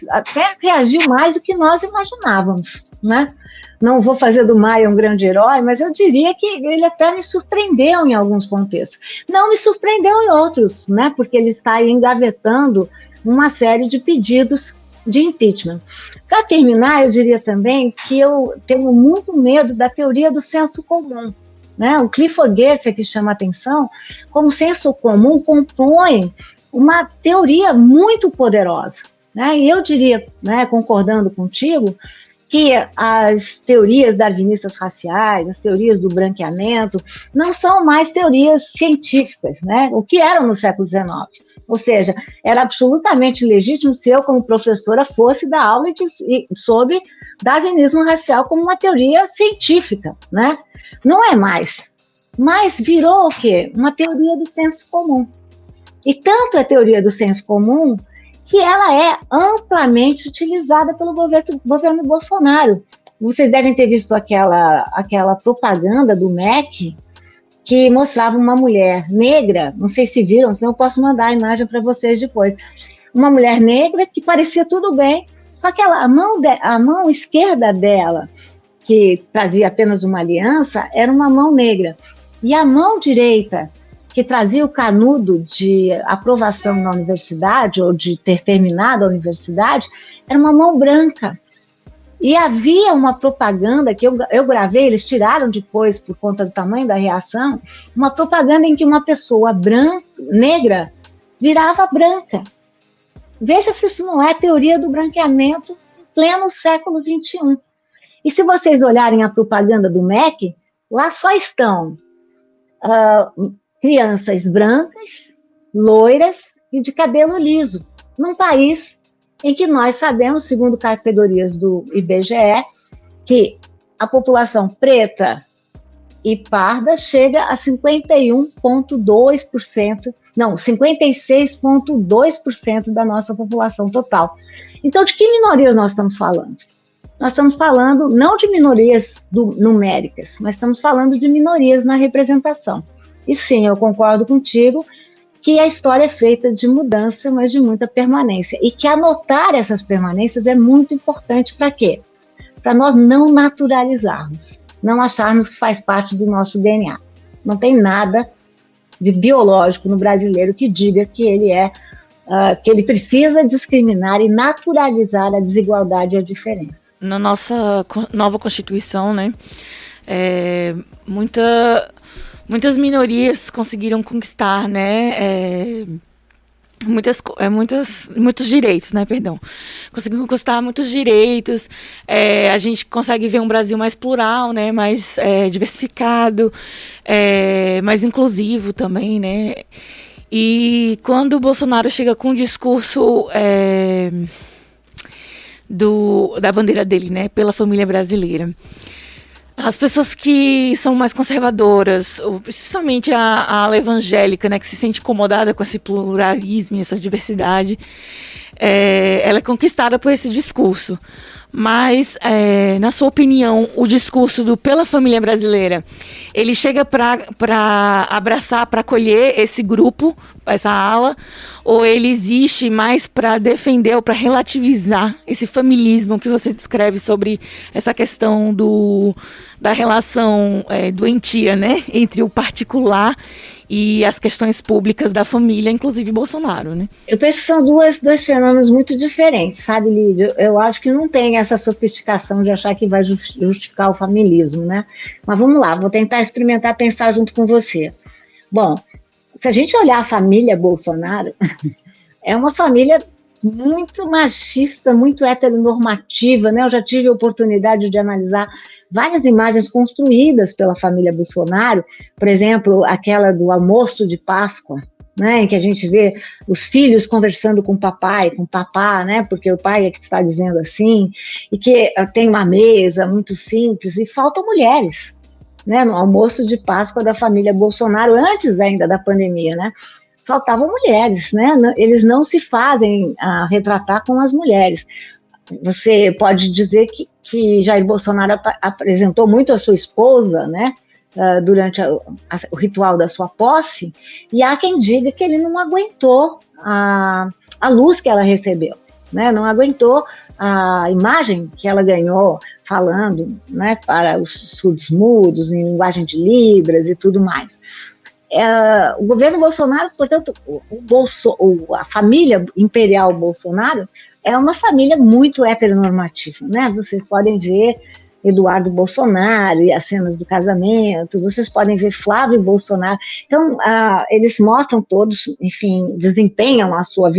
até reagiu mais do que nós imaginávamos, né? Não vou fazer do Maia um grande herói, mas eu diria que ele até me surpreendeu em alguns contextos. Não me surpreendeu em outros, né? Porque ele está aí engavetando uma série de pedidos de impeachment. Para terminar, eu diria também que eu tenho muito medo da teoria do senso comum. Né? O Clifford Geertz aqui chama a atenção como o senso comum compõe uma teoria muito poderosa. Né? E eu diria, né, concordando contigo, que as teorias darwinistas raciais, as teorias do branqueamento, não são mais teorias científicas, né? O que eram no século XIX. Ou seja, era absolutamente legítimo se eu, como professora, fosse dar aula sobre darwinismo racial como uma teoria científica, né? Não é mais. Mas virou o quê? Uma teoria do senso comum. E tanto é teoria do senso comum que ela é amplamente utilizada pelo governo Bolsonaro. Vocês devem ter visto aquela propaganda do MEC que mostrava uma mulher negra, não sei se viram, senão eu posso mandar a imagem para vocês depois. Uma mulher negra que parecia tudo bem, só que a mão esquerda dela, que trazia apenas uma aliança, era uma mão negra. E a mão direita, que trazia o canudo de aprovação na universidade, ou de ter terminado a universidade, era uma mão branca. E havia uma propaganda que eu gravei, eles tiraram depois por conta do tamanho da reação, uma propaganda em que uma pessoa negra virava branca. Veja se isso não é teoria do branqueamento em pleno século XXI. E se vocês olharem a propaganda do MEC, lá só estão crianças brancas, loiras e de cabelo liso, num país em que nós sabemos, segundo categorias do IBGE, que a população preta e parda chega a 56,2% da nossa população total. Então, de que minorias nós estamos falando? Nós estamos falando não de minorias numéricas, mas estamos falando de minorias na representação. E sim, eu concordo contigo que a história é feita de mudança, mas de muita permanência. E que anotar essas permanências é muito importante para quê? Para nós não naturalizarmos, não acharmos que faz parte do nosso DNA. Não tem nada de biológico no brasileiro que diga que que ele precisa discriminar e naturalizar a desigualdade e a diferença. Na nossa nova Constituição, né, muitas minorias conseguiram conquistar, né, muitos direitos, né, perdão. Conseguiram conquistar muitos direitos, a gente consegue ver um Brasil mais plural, né, mais diversificado, mais inclusivo também, né. E quando o Bolsonaro chega com o discurso da bandeira dele, né, pela família brasileira, as pessoas que são mais conservadoras, principalmente a ala evangélica, né, que se sente incomodada com esse pluralismo e essa diversidade, ela é conquistada por esse discurso. mas, na sua opinião, o discurso do Pela Família Brasileira, ele chega para abraçar, para acolher esse grupo, essa ala, ou ele existe mais para defender ou para relativizar esse familismo que você descreve sobre essa questão da relação doentia, né, entre o particular e as questões públicas da família, inclusive Bolsonaro, né? Eu penso que são dois fenômenos muito diferentes, sabe, Lídia? Eu acho que não tem essa sofisticação de achar que vai justificar o familismo, né? Mas vamos lá, vou tentar experimentar pensar junto com você. Bom, se a gente olhar a família Bolsonaro, é uma família muito machista, muito heteronormativa, né? Eu já tive a oportunidade de analisar várias imagens construídas pela família Bolsonaro, por exemplo, aquela do almoço de Páscoa, né, em que a gente vê os filhos conversando com o papai, com o papá, né, porque o pai é que está dizendo assim, e que tem uma mesa muito simples, e faltam mulheres, né, no almoço de Páscoa da família Bolsonaro, antes ainda da pandemia, né, faltavam mulheres, né, eles não se fazem retratar com as mulheres. Você pode dizer que Jair Bolsonaro apresentou muito a sua esposa, né, durante o ritual da sua posse, e há quem diga que ele não aguentou a luz que ela recebeu, né, não aguentou a imagem que ela ganhou falando, né, para os surdos-mudos, em linguagem de Libras e tudo mais. O governo Bolsonaro, portanto, a família imperial Bolsonaro é uma família muito heteronormativa, né? Vocês podem ver Eduardo Bolsonaro e as cenas do casamento, vocês podem ver Flávio Bolsonaro. Então, eles mostram todos, enfim, desempenham a sua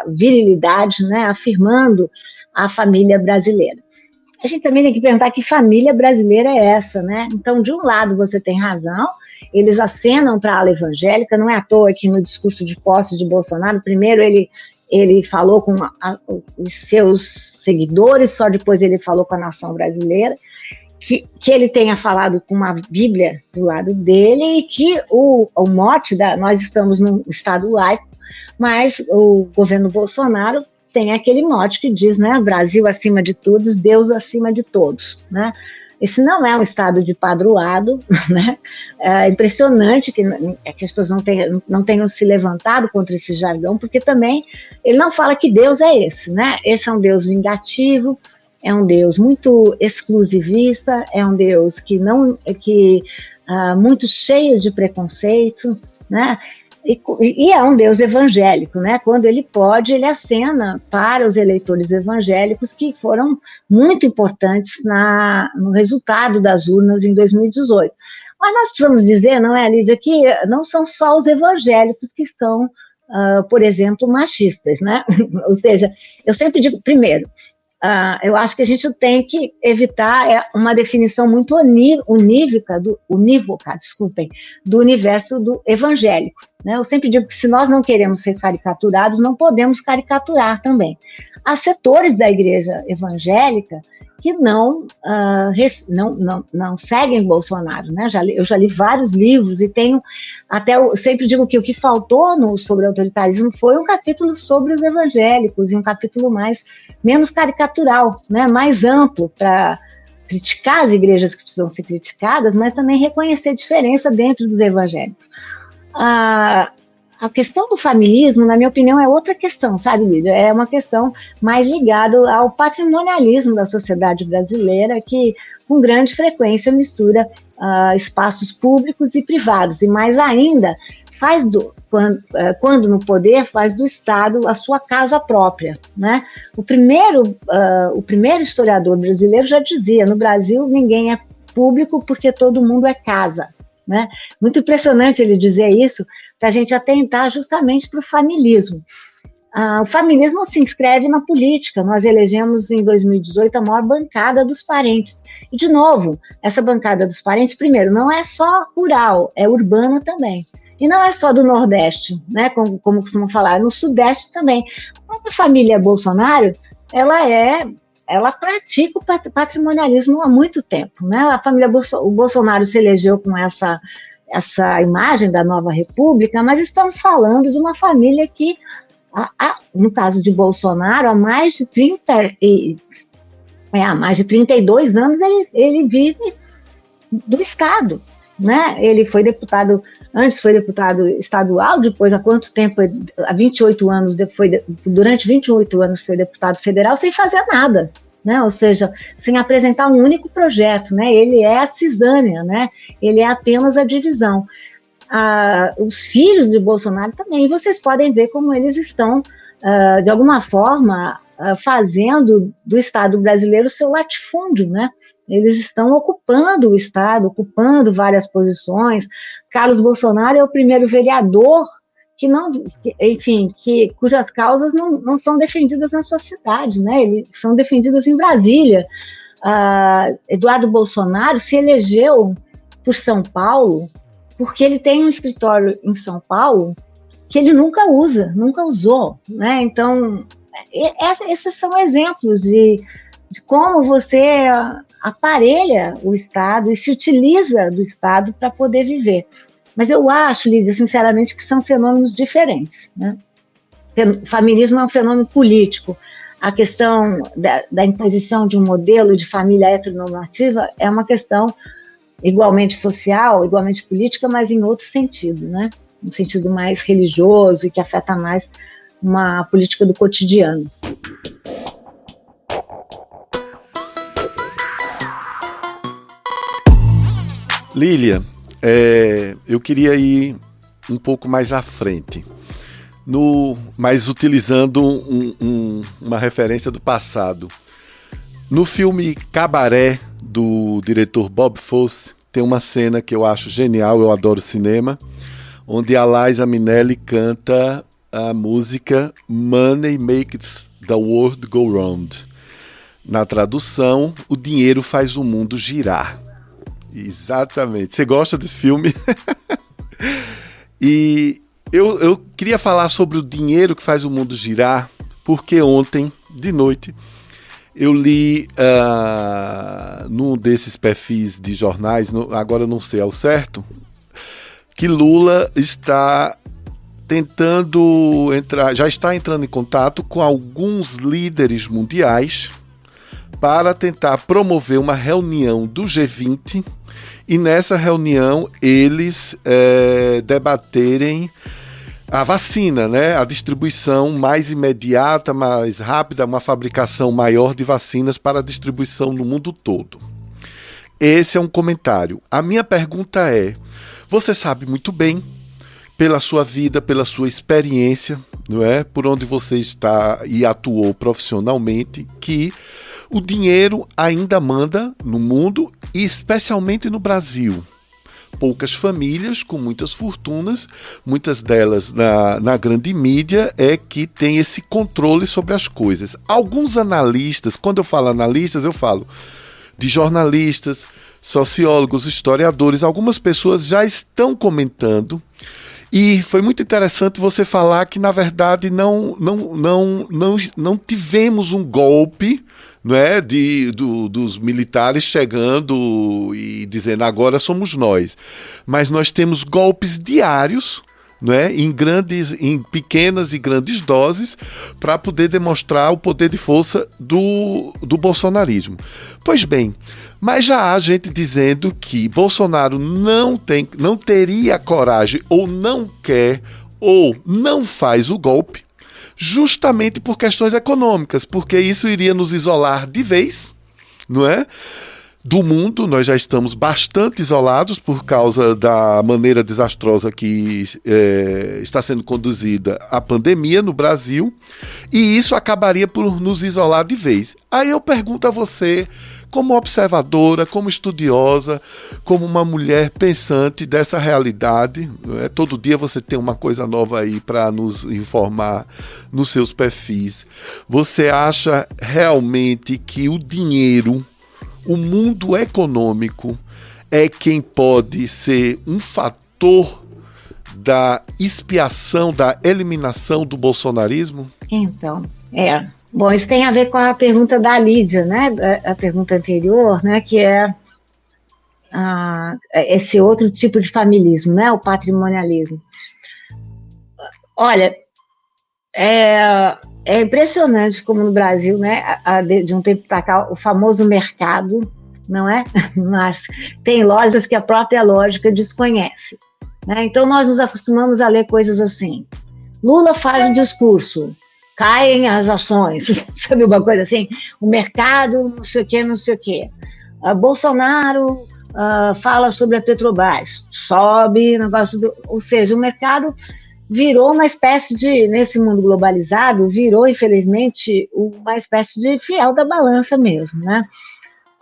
virilidade, né? Afirmando a família brasileira. A gente também tem que perguntar que família brasileira é essa, né? Então, de um lado, você tem razão, eles acenam para a ala evangélica, não é à toa que no discurso de posse de Bolsonaro, primeiro ele falou com os seus seguidores, só depois ele falou com a nação brasileira, que ele tenha falado com uma Bíblia do lado dele e que o mote nós estamos num Estado laico, mas o governo Bolsonaro tem aquele mote que diz, né, Brasil acima de todos, Deus acima de todos, né? Esse não é um estado de padroado, né? É impressionante que as pessoas não tenham se levantado contra esse jargão, porque também ele não fala que Deus é esse, né? Esse é um Deus vingativo, é um Deus muito exclusivista, é um Deus muito cheio de preconceito, né? E é um Deus evangélico, né? Quando ele pode, ele acena para os eleitores evangélicos que foram muito importantes no resultado das urnas em 2018. Mas nós precisamos dizer, não é, Lídia, que não são só os evangélicos que são, por exemplo, machistas, né? Ou seja, eu sempre digo, primeiro, eu acho que a gente tem que evitar uma definição muito unívoca do universo do evangélico, né? Eu sempre digo que se nós não queremos ser caricaturados, não podemos caricaturar também. Há setores da igreja evangélica que não seguem Bolsonaro, né? Eu já li vários livros e eu sempre digo que o que faltou sobre autoritarismo foi um capítulo sobre os evangélicos e um capítulo menos caricatural, né? Mais amplo para criticar as igrejas que precisam ser criticadas, mas também reconhecer a diferença dentro dos evangélicos. A questão do familismo, na minha opinião, é outra questão, sabe, Lídia? É uma questão mais ligada ao patrimonialismo da sociedade brasileira, que com grande frequência mistura espaços públicos e privados, e mais ainda, quando no poder, faz do Estado a sua casa própria, né? O primeiro historiador brasileiro já dizia, no Brasil ninguém é público porque todo mundo é casa, né? Muito impressionante ele dizer isso, para a gente atentar justamente para o familismo. O familismo se inscreve na política. Nós elegemos em 2018 a maior bancada dos parentes. E, de novo, essa bancada dos parentes, primeiro, não é só rural, é urbana também. E não é só do Nordeste, né, como costumam falar, é no Sudeste também. A própria família Bolsonaro, ela pratica o patrimonialismo há muito tempo, né? A família o Bolsonaro se elegeu com essa imagem da nova república, mas estamos falando de uma família que, no caso de Bolsonaro, há mais de há mais de 32 anos ele vive do Estado, né? Ele foi deputado, antes foi deputado estadual, depois há quanto tempo? Há 28 anos, durante 28 anos foi deputado federal sem fazer nada, né? Ou seja, sem apresentar um único projeto, né? Ele é a cisânia, né? Ele é apenas a divisão. Os filhos de Bolsonaro também, vocês podem ver como eles estão, de alguma forma, fazendo do Estado brasileiro seu latifúndio, né? Eles estão ocupando o Estado, ocupando várias posições. Carlos Bolsonaro é o primeiro vereador cujas causas não são defendidas na sua cidade, né? Eles são defendidas em Brasília. Eduardo Bolsonaro se elegeu por São Paulo porque ele tem um escritório em São Paulo que ele nunca usou, né? Então, esses são exemplos de como você aparelha o Estado e se utiliza do Estado para poder viver. Mas eu acho, Lídia, sinceramente, que são fenômenos diferentes, né? O feminismo é um fenômeno político. A questão da imposição de um modelo de família heteronormativa é uma questão igualmente social, igualmente política, mas em outro sentido, né? Um sentido mais religioso e que afeta mais uma política do cotidiano. Lília, eu queria ir um pouco mais à frente, mas utilizando uma referência do passado. No filme Cabaré, do diretor Bob Fosse, tem uma cena que eu acho genial, eu adoro cinema, onde a Liza Minnelli canta a música Money Makes the World Go Round. Na tradução, o dinheiro faz o mundo girar. Exatamente. Você gosta desse filme? E eu queria falar sobre o dinheiro que faz o mundo girar, porque ontem, de noite, eu li num desses perfis de jornais, agora não sei ao certo, que Lula está tentando já está entrando em contato com alguns líderes mundiais para tentar promover uma reunião do G20 e nessa reunião eles debaterem a vacina, né? A distribuição mais imediata, mais rápida, uma fabricação maior de vacinas para a distribuição no mundo todo. Esse é um comentário. A minha pergunta é, você sabe muito bem, pela sua vida, pela sua experiência, não é? Por onde você está e atuou profissionalmente, que o dinheiro ainda manda no mundo e especialmente no Brasil. Poucas famílias com muitas fortunas, muitas delas na grande mídia, que tem esse controle sobre as coisas. Alguns analistas, quando eu falo analistas, eu falo de jornalistas, sociólogos, historiadores, algumas pessoas já estão comentando. E foi muito interessante você falar que, na verdade, não tivemos um golpe, não é, dos militares chegando e dizendo agora somos nós. Mas nós temos golpes diários, não é, em pequenas e grandes doses, para poder demonstrar o poder de força do bolsonarismo. Pois bem, mas já há gente dizendo que Bolsonaro não teria coragem, ou não quer, ou não faz o golpe, justamente por questões econômicas, porque isso iria nos isolar de vez, não é? Do mundo. Nós já estamos bastante isolados por causa da maneira desastrosa que está sendo conduzida a pandemia no Brasil, e isso acabaria por nos isolar de vez. Aí eu pergunto a você, como observadora, como estudiosa, como uma mulher pensante dessa realidade, não é? Todo dia você tem uma coisa nova aí para nos informar nos seus perfis. Você acha realmente que o dinheiro, o mundo econômico, é quem pode ser um fator da expiação, da eliminação do bolsonarismo? Então, bom, isso tem a ver com a pergunta da Lídia, né? A pergunta anterior, né? Que é esse outro tipo de familismo, né? O patrimonialismo. Olha, É impressionante como no Brasil, né, de um tempo para cá, o famoso mercado, não é? Mas tem lojas que a própria lógica desconhece, né? Então nós nos acostumamos a ler coisas assim: Lula faz um discurso, caem as ações, sabe, uma coisa assim? O mercado, não sei o quê, não sei o quê. Bolsonaro fala sobre a Petrobras, sobe, negócio ou seja, o mercado virou uma espécie de, nesse mundo globalizado, virou, infelizmente, uma espécie de fiel da balança mesmo, né?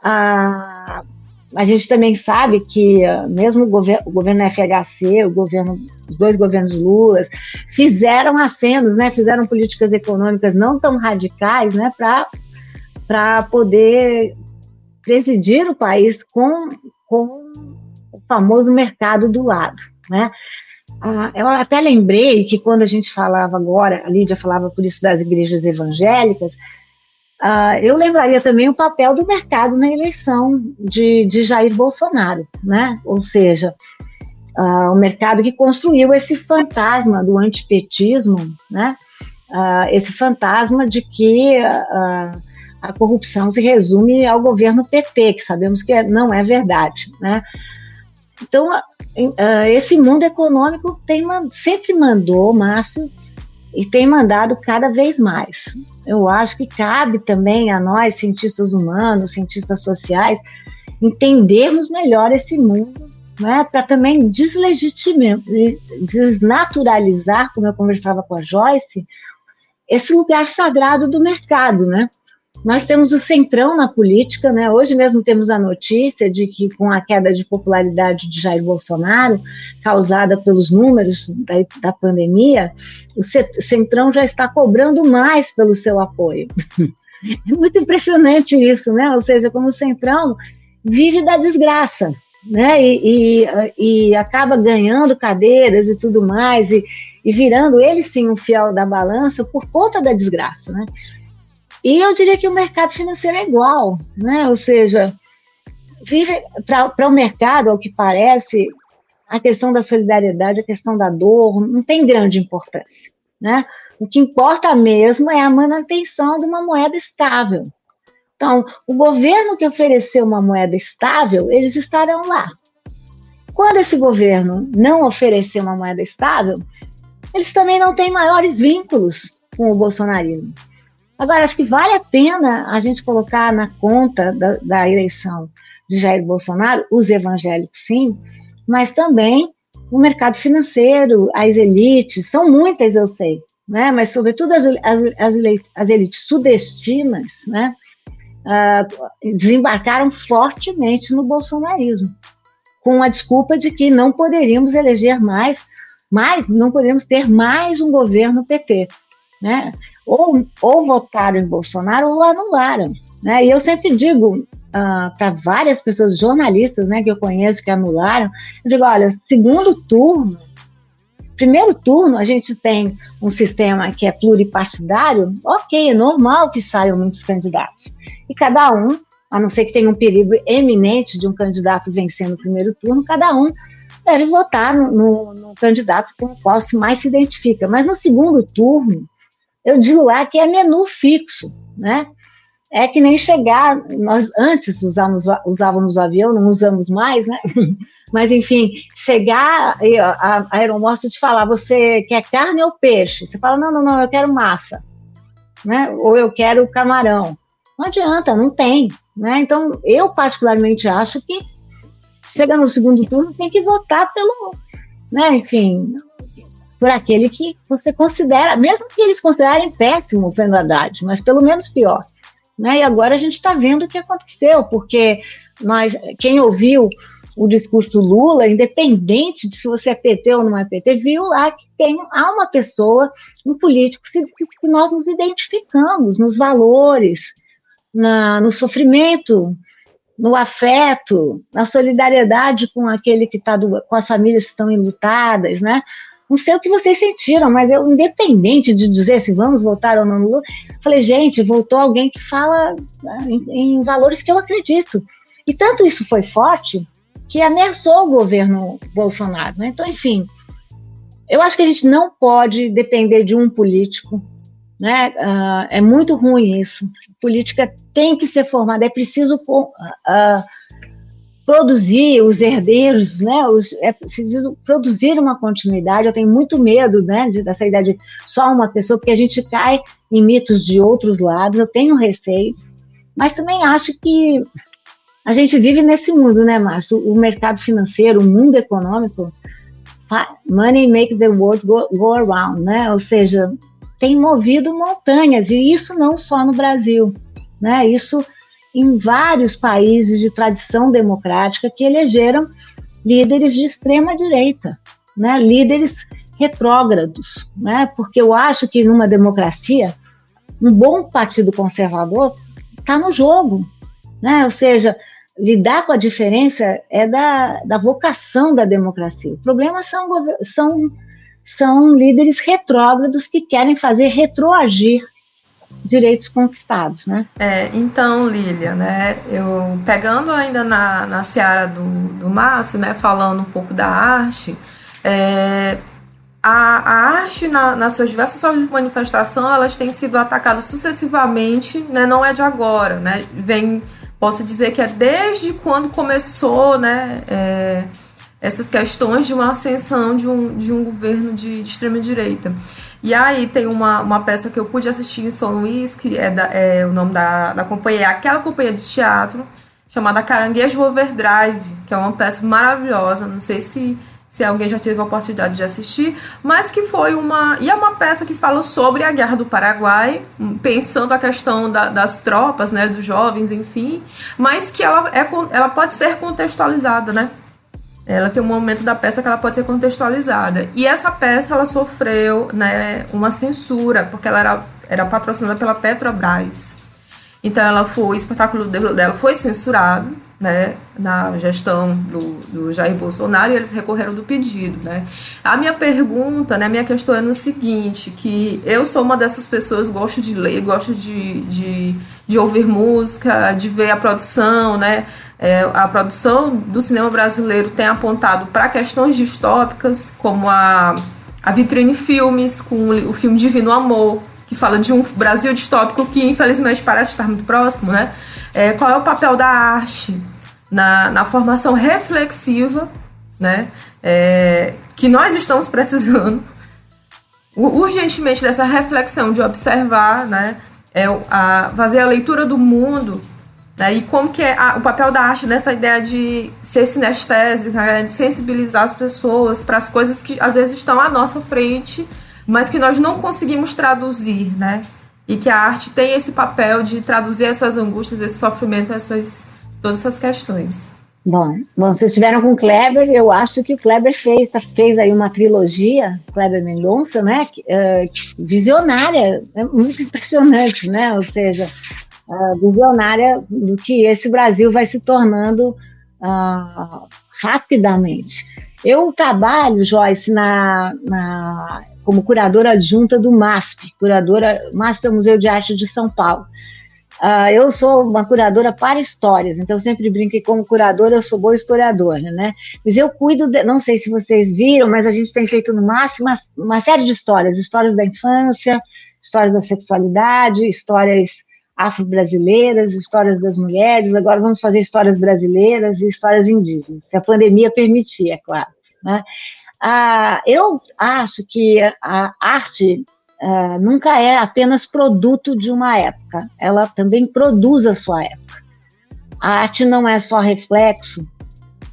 A gente também sabe que mesmo o governo FHC, os dois governos Lula, fizeram acenos, né? Fizeram políticas econômicas não tão radicais, né? Para poder presidir o país com o famoso mercado do lado, né? Eu até lembrei que quando a gente falava agora, a Lídia falava por isso das igrejas evangélicas, eu lembraria também o papel do mercado na eleição de Jair Bolsonaro, né? Ou seja, o mercado que construiu esse fantasma do antipetismo, né? Esse fantasma de que a corrupção se resume ao governo PT, que sabemos que não é verdade, né? Então, esse mundo econômico sempre mandou, Márcio, e tem mandado cada vez mais. Eu acho que cabe também a nós, cientistas humanos, cientistas sociais, entendermos melhor esse mundo, né, para também desnaturalizar, como eu conversava com a Joyce, esse lugar sagrado do mercado, né? Nós temos o centrão na política, né? Hoje mesmo temos a notícia de que, com a queda de popularidade de Jair Bolsonaro, causada pelos números da pandemia, o centrão já está cobrando mais pelo seu apoio. É muito impressionante isso, né? Ou seja, como o centrão vive da desgraça, né? E acaba ganhando cadeiras e tudo mais, e virando ele sim um fiel da balança por conta da desgraça, né? E eu diria que o mercado financeiro é igual, né? Ou seja, vive para o mercado, ao que parece, a questão da solidariedade, a questão da dor, não tem grande importância, né? O que importa mesmo é a manutenção de uma moeda estável. Então, o governo que ofereceu uma moeda estável, eles estarão lá. Quando esse governo não oferecer uma moeda estável, eles também não têm maiores vínculos com o bolsonarismo. Agora, acho que vale a pena a gente colocar na conta da eleição de Jair Bolsonaro os evangélicos, sim, mas também o mercado financeiro, as elites, são muitas, eu sei, né? Mas sobretudo as elites sudestinas, né? Desembarcaram fortemente no bolsonarismo, com a desculpa de que não poderíamos eleger mais não poderíamos ter mais um governo PT, né? Ou votaram em Bolsonaro ou anularam, né? E eu sempre digo para várias pessoas, jornalistas, né, que eu conheço que anularam, eu digo, olha, primeiro turno a gente tem um sistema que é pluripartidário, ok, é normal que saiam muitos candidatos, e cada um, a não ser que tenha um perigo eminente de um candidato vencer no primeiro turno, cada um deve votar no candidato com o qual mais se identifica, mas no segundo turno, eu digo lá que é menu fixo, né? É que nem chegar, nós antes usávamos o avião, não usamos mais, né? Mas, enfim, chegar e a aeromoça te falar, você quer carne ou peixe? Você fala, não, eu quero massa, né? Ou eu quero camarão. Não adianta, não tem, né? Então, eu particularmente acho que chega no segundo turno, tem que votar pelo, né? Enfim, por aquele que você considera, mesmo que eles considerem péssimo o Fernando Haddad, mas pelo menos pior, né? E agora a gente está vendo o que aconteceu, porque quem ouviu o discurso do Lula, independente de se você é PT ou não é PT, viu lá que há uma pessoa, um político que nós nos identificamos nos valores, no sofrimento, no afeto, na solidariedade com aquele que está com as famílias que estão enlutadas, né? Não sei o que vocês sentiram, mas eu, independente de dizer se vamos votar ou não no Lula, falei, gente, voltou alguém que fala em valores que eu acredito. E tanto isso foi forte que ameaçou o governo Bolsonaro, né? Então, enfim, Eu acho que a gente não pode depender de um político, né? É muito ruim isso. Política tem que ser formada, é preciso produzir os herdeiros, né? É preciso produzir uma continuidade. Eu tenho muito medo, né, dessa ideia de só uma pessoa, porque a gente cai em mitos de outros lados. Eu tenho receio, mas também acho que a gente vive nesse mundo, né, Márcio? O mercado financeiro, o mundo econômico, money makes the world go around, né? Ou seja, tem movido montanhas, e isso não só no Brasil, né? Isso em vários países de tradição democrática que elegeram líderes de extrema direita, né? Líderes retrógrados, né? Porque eu acho que numa democracia, um bom partido conservador está no jogo, né? Ou seja, lidar com a diferença é da vocação da democracia. O problema são líderes retrógrados que querem fazer retroagir direitos conquistados, né? Então, Lília, né, eu pegando ainda na seara do Márcio, né, falando um pouco da arte, a arte, nas suas diversas formas de manifestação, elas têm sido atacadas sucessivamente, né, não é de agora, né, posso dizer que é desde quando começou, né, essas questões de uma ascensão de um governo de extrema-direita. E aí tem uma peça que eu pude assistir em São Luís, que é o nome da companhia, aquela companhia de teatro, chamada Caranguejo Overdrive, que é uma peça maravilhosa, não sei se alguém já teve a oportunidade de assistir, mas que foi é uma peça que fala sobre a Guerra do Paraguai, pensando a questão das tropas, né, dos jovens, enfim, mas que ela pode ser contextualizada, né? Ela tem um momento da peça que ela pode ser contextualizada. E essa peça, ela sofreu, né, uma censura, porque ela era patrocinada pela Petrobras. Então, o espetáculo dela foi censurado, né, na gestão do Jair Bolsonaro, e eles recorreram do pedido, né. A minha pergunta, né, minha questão é no seguinte, que eu sou uma dessas pessoas, gosto de ler, gosto de ouvir música, de ver a produção, né. A produção do cinema brasileiro tem apontado para questões distópicas, como a Vitrine Filmes, com o filme Divino Amor, que fala de um Brasil distópico que, infelizmente, parece estar muito próximo, né? Qual é o papel da arte na formação reflexiva, né? Que nós estamos precisando urgentemente dessa reflexão, de observar, né? Fazer a leitura do mundo, né? E como que é o papel da arte nessa ideia de ser sinestésica, né? De sensibilizar as pessoas para as coisas que às vezes estão à nossa frente, mas que nós não conseguimos traduzir, né? E que a arte tem esse papel de traduzir essas angústias, esse sofrimento, todas essas questões. Bom, vocês estiveram com o Kleber, eu acho que o Kleber fez aí uma trilogia, Kleber Mendonça, né? Visionária, é muito impressionante, né? Ou seja, visionária do que esse Brasil vai se tornando rapidamente. Eu trabalho, Joyce, como curadora adjunta do MASP. MASP é o Museu de Arte de São Paulo. Eu sou uma curadora para histórias, então eu sempre brinco que como curadora eu sou boa historiadora, né? Mas eu cuido, não sei se vocês viram, mas a gente tem feito no MASP uma série de histórias da infância, histórias da sexualidade, histórias afro-brasileiras, histórias das mulheres. Agora vamos fazer histórias brasileiras e histórias indígenas, se a pandemia permitir, é claro, né? Eu acho que a arte nunca é apenas produto de uma época, ela também produz a sua época. A arte não é só reflexo,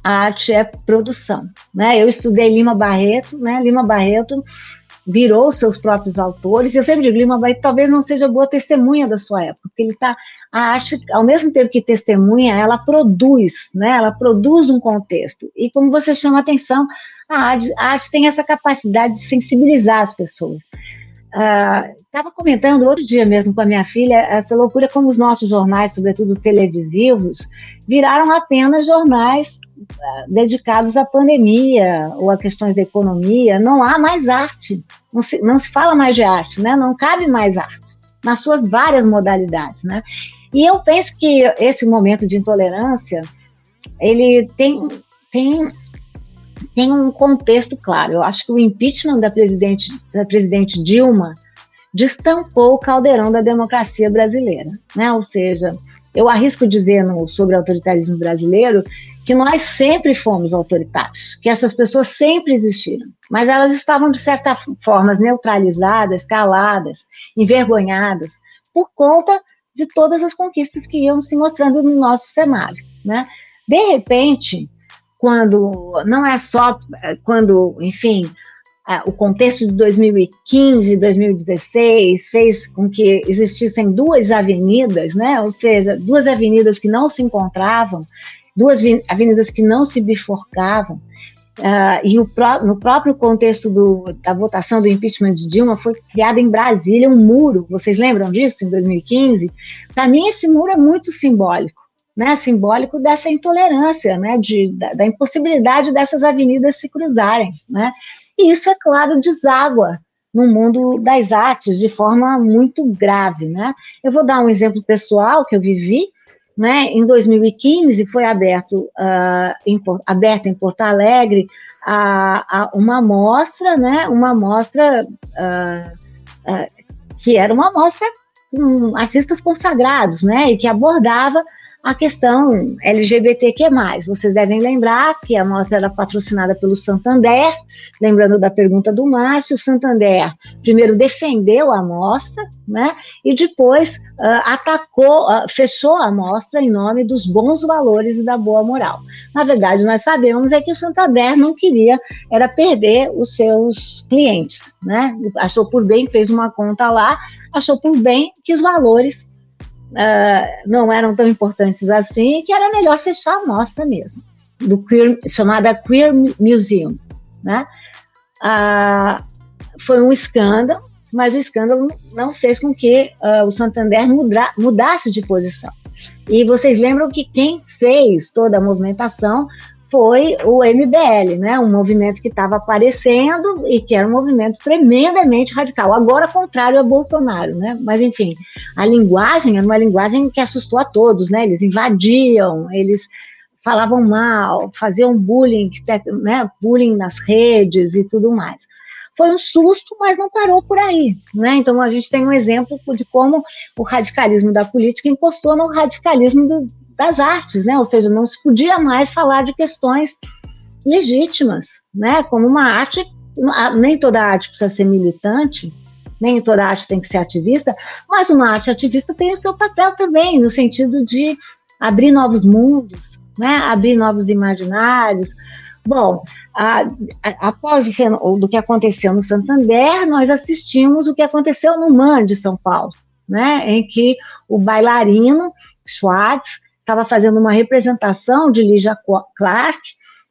a arte é produção, né? Eu estudei Lima Barreto, né? Lima Barreto virou seus próprios autores, e eu sempre digo, Lima Barreto talvez não seja boa testemunha da sua época, porque a arte, ao mesmo tempo que testemunha, ela produz, né? Ela produz um contexto, e como você chama a atenção, a arte tem essa capacidade de sensibilizar as pessoas. Estava comentando outro dia mesmo com a minha filha, essa loucura como os nossos jornais, sobretudo televisivos, viraram apenas jornais dedicados à pandemia ou a questões da economia. Não há mais arte, não se fala mais de arte, né? Não cabe mais arte, nas suas várias modalidades, né? E eu penso que esse momento de intolerância, ele tem tem um contexto claro. Eu acho que o impeachment da presidente Dilma destampou o caldeirão da democracia brasileira, né? Ou seja, eu arrisco dizer sobre o autoritarismo brasileiro que nós sempre fomos autoritários, que essas pessoas sempre existiram, mas elas estavam, de certa forma, neutralizadas, caladas, envergonhadas, por conta de todas as conquistas que iam se mostrando no nosso cenário, né? De repente, enfim, o contexto de 2015, 2016 fez com que existissem duas avenidas, né? Ou seja, duas avenidas que não se encontravam, duas avenidas que não se bifurcavam, e no próprio contexto da votação do impeachment de Dilma foi criado em Brasília um muro, vocês lembram disso, em 2015? Para mim esse muro é muito simbólico, né? Simbólico dessa intolerância, né? Da impossibilidade dessas avenidas se cruzarem, né? E isso, é claro, deságua no mundo das artes de forma muito grave, né? Eu vou dar um exemplo pessoal que eu vivi, né? Em 2015 foi aberta em Porto Alegre uma mostra, né? Uma mostra que era uma mostra com artistas consagrados, né? E que abordava a questão LGBTQ+. Vocês devem lembrar que a mostra era patrocinada pelo Santander, lembrando da pergunta do Márcio. O Santander primeiro defendeu a mostra, né, e depois fechou a mostra em nome dos bons valores e da boa moral. Na verdade, nós sabemos que o Santander não queria era perder os seus clientes, né? Achou por bem, fez uma conta lá, achou por bem que os valores não eram tão importantes assim, e que era melhor fechar a mostra mesmo, chamada Queer Museum, né? Foi um escândalo, mas o escândalo não fez com que o Santander mudasse de posição. E vocês lembram que quem fez toda a movimentação foi o MBL, né? Um movimento que estava aparecendo e que era um movimento tremendamente radical, agora contrário a Bolsonaro, né? Mas, enfim, a linguagem era uma linguagem que assustou a todos, né? Eles invadiam, eles falavam mal, faziam bullying, né? Bullying nas redes e tudo mais. Foi um susto, mas não parou por aí, né? Então, a gente tem um exemplo de como o radicalismo da política encostou no radicalismo das artes, né? Ou seja, não se podia mais falar de questões legítimas, né? Como uma arte, nem toda arte precisa ser militante, nem toda arte tem que ser ativista, mas uma arte ativista tem o seu papel também, no sentido de abrir novos mundos, né? Abrir novos imaginários. Bom, após do que aconteceu no Santander, nós assistimos o que aconteceu no MAN de São Paulo, né? Em que o bailarino Schwartz estava fazendo uma representação de Lygia Clark,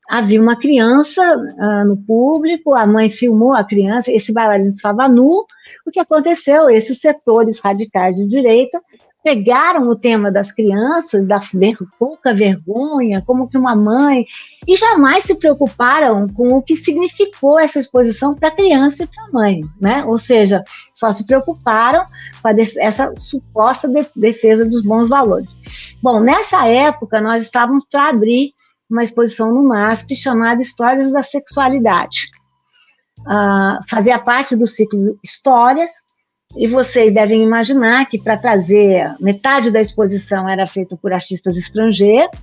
havia uma criança no público, a mãe filmou a criança, esse bailarino estava nu. O que aconteceu? Esses setores radicais de direita pegaram o tema das crianças, da pouca vergonha, como que uma mãe, e jamais se preocuparam com o que significou essa exposição para a criança e para a mãe, né? Ou seja, só se preocuparam com essa suposta defesa dos bons valores. Bom, nessa época, nós estávamos para abrir uma exposição no MASP chamada Histórias da Sexualidade. Fazia parte do ciclo Histórias, e vocês devem imaginar que para trazer, metade da exposição era feita por artistas estrangeiros.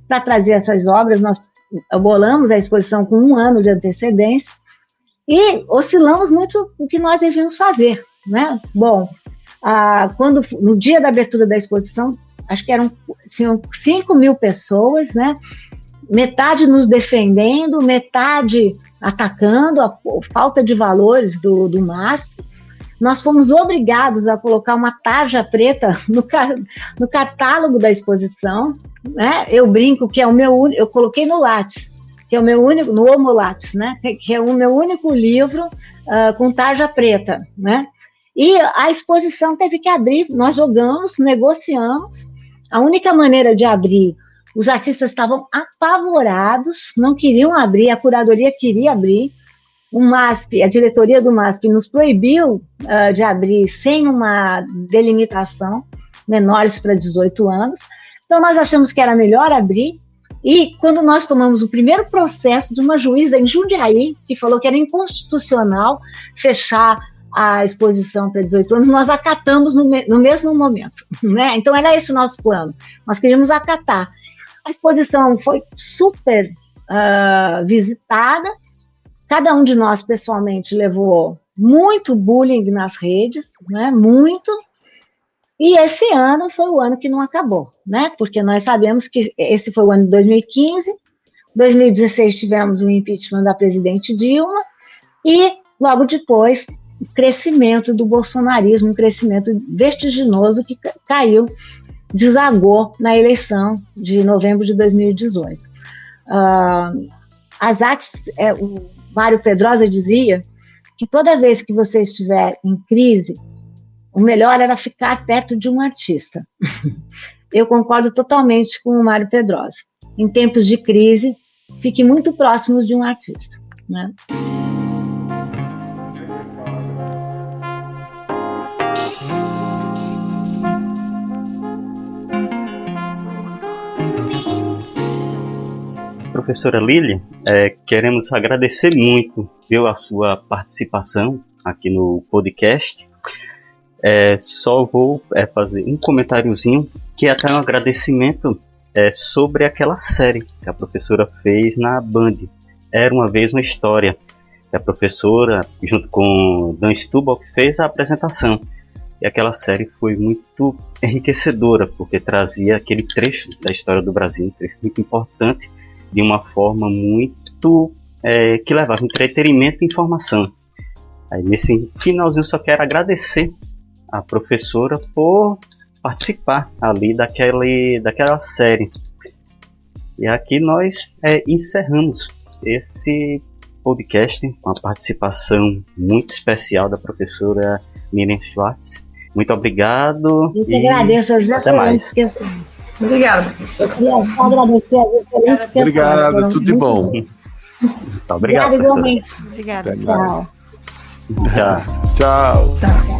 Para trazer essas obras, nós bolamos a exposição com 1 ano de antecedência e oscilamos muito o que nós devíamos fazer, né? Bom, no dia da abertura da exposição, acho que tinham 5.000 pessoas, né? Metade nos defendendo, metade atacando a falta de valores do MASP. Nós fomos obrigados a colocar uma tarja preta no catálogo da exposição, né? Eu brinco que é o meu único, eu coloquei no Lattes, que é o meu único, no Homo Lattes, né? Que é o meu único livro com tarja preta, né? E a exposição teve que abrir, nós jogamos, negociamos, a única maneira de abrir, os artistas estavam apavorados, não queriam abrir, a curadoria queria abrir, o MASP, a diretoria do MASP nos proibiu de abrir sem uma delimitação, menores para 18 anos. Então, nós achamos que era melhor abrir, E quando nós tomamos o primeiro processo de uma juíza em Jundiaí, que falou que era inconstitucional fechar a exposição para 18 anos, nós acatamos no mesmo momento, né? Então era esse o nosso plano, nós queríamos acatar. A exposição foi super visitada, cada um de nós pessoalmente levou muito bullying nas redes, né? Muito. E esse ano foi o ano que não acabou, né? Porque nós sabemos que esse foi o ano de 2015, 2016 tivemos o impeachment da presidente Dilma, e logo depois o crescimento do bolsonarismo, um crescimento vertiginoso que caiu, desagou na eleição de novembro de 2018. As artes, o Mário Pedrosa dizia que toda vez que você estiver em crise, o melhor era ficar perto de um artista. Eu concordo totalmente com o Mário Pedrosa. Em tempos de crise, fique muito próximos de um artista, né? Professora Lili, queremos agradecer muito, viu, a sua participação aqui no podcast. Só vou fazer um comentáriozinho, que é até um agradecimento sobre aquela série que a professora fez na Band. Era uma vez uma história. A professora, junto com Dan Stubble, que fez a apresentação. E aquela série foi muito enriquecedora, porque trazia aquele trecho da história do Brasil, um trecho muito importante, de uma forma muito que levava entretenimento e informação. Aí, nesse finalzinho, só quero agradecer a professora por participar ali daquela série. E aqui nós encerramos esse podcast com a participação muito especial da professora Miriam Schwartz. Muito obrigado. Eu que agradeço as excelentes questões. Obrigada, professor. Eu queria só agradecer as excelentes questões. Obrigado, tudo de bom. Obrigado, igualmente. Obrigada. Tchau. Tchau. Tchau. Tchau.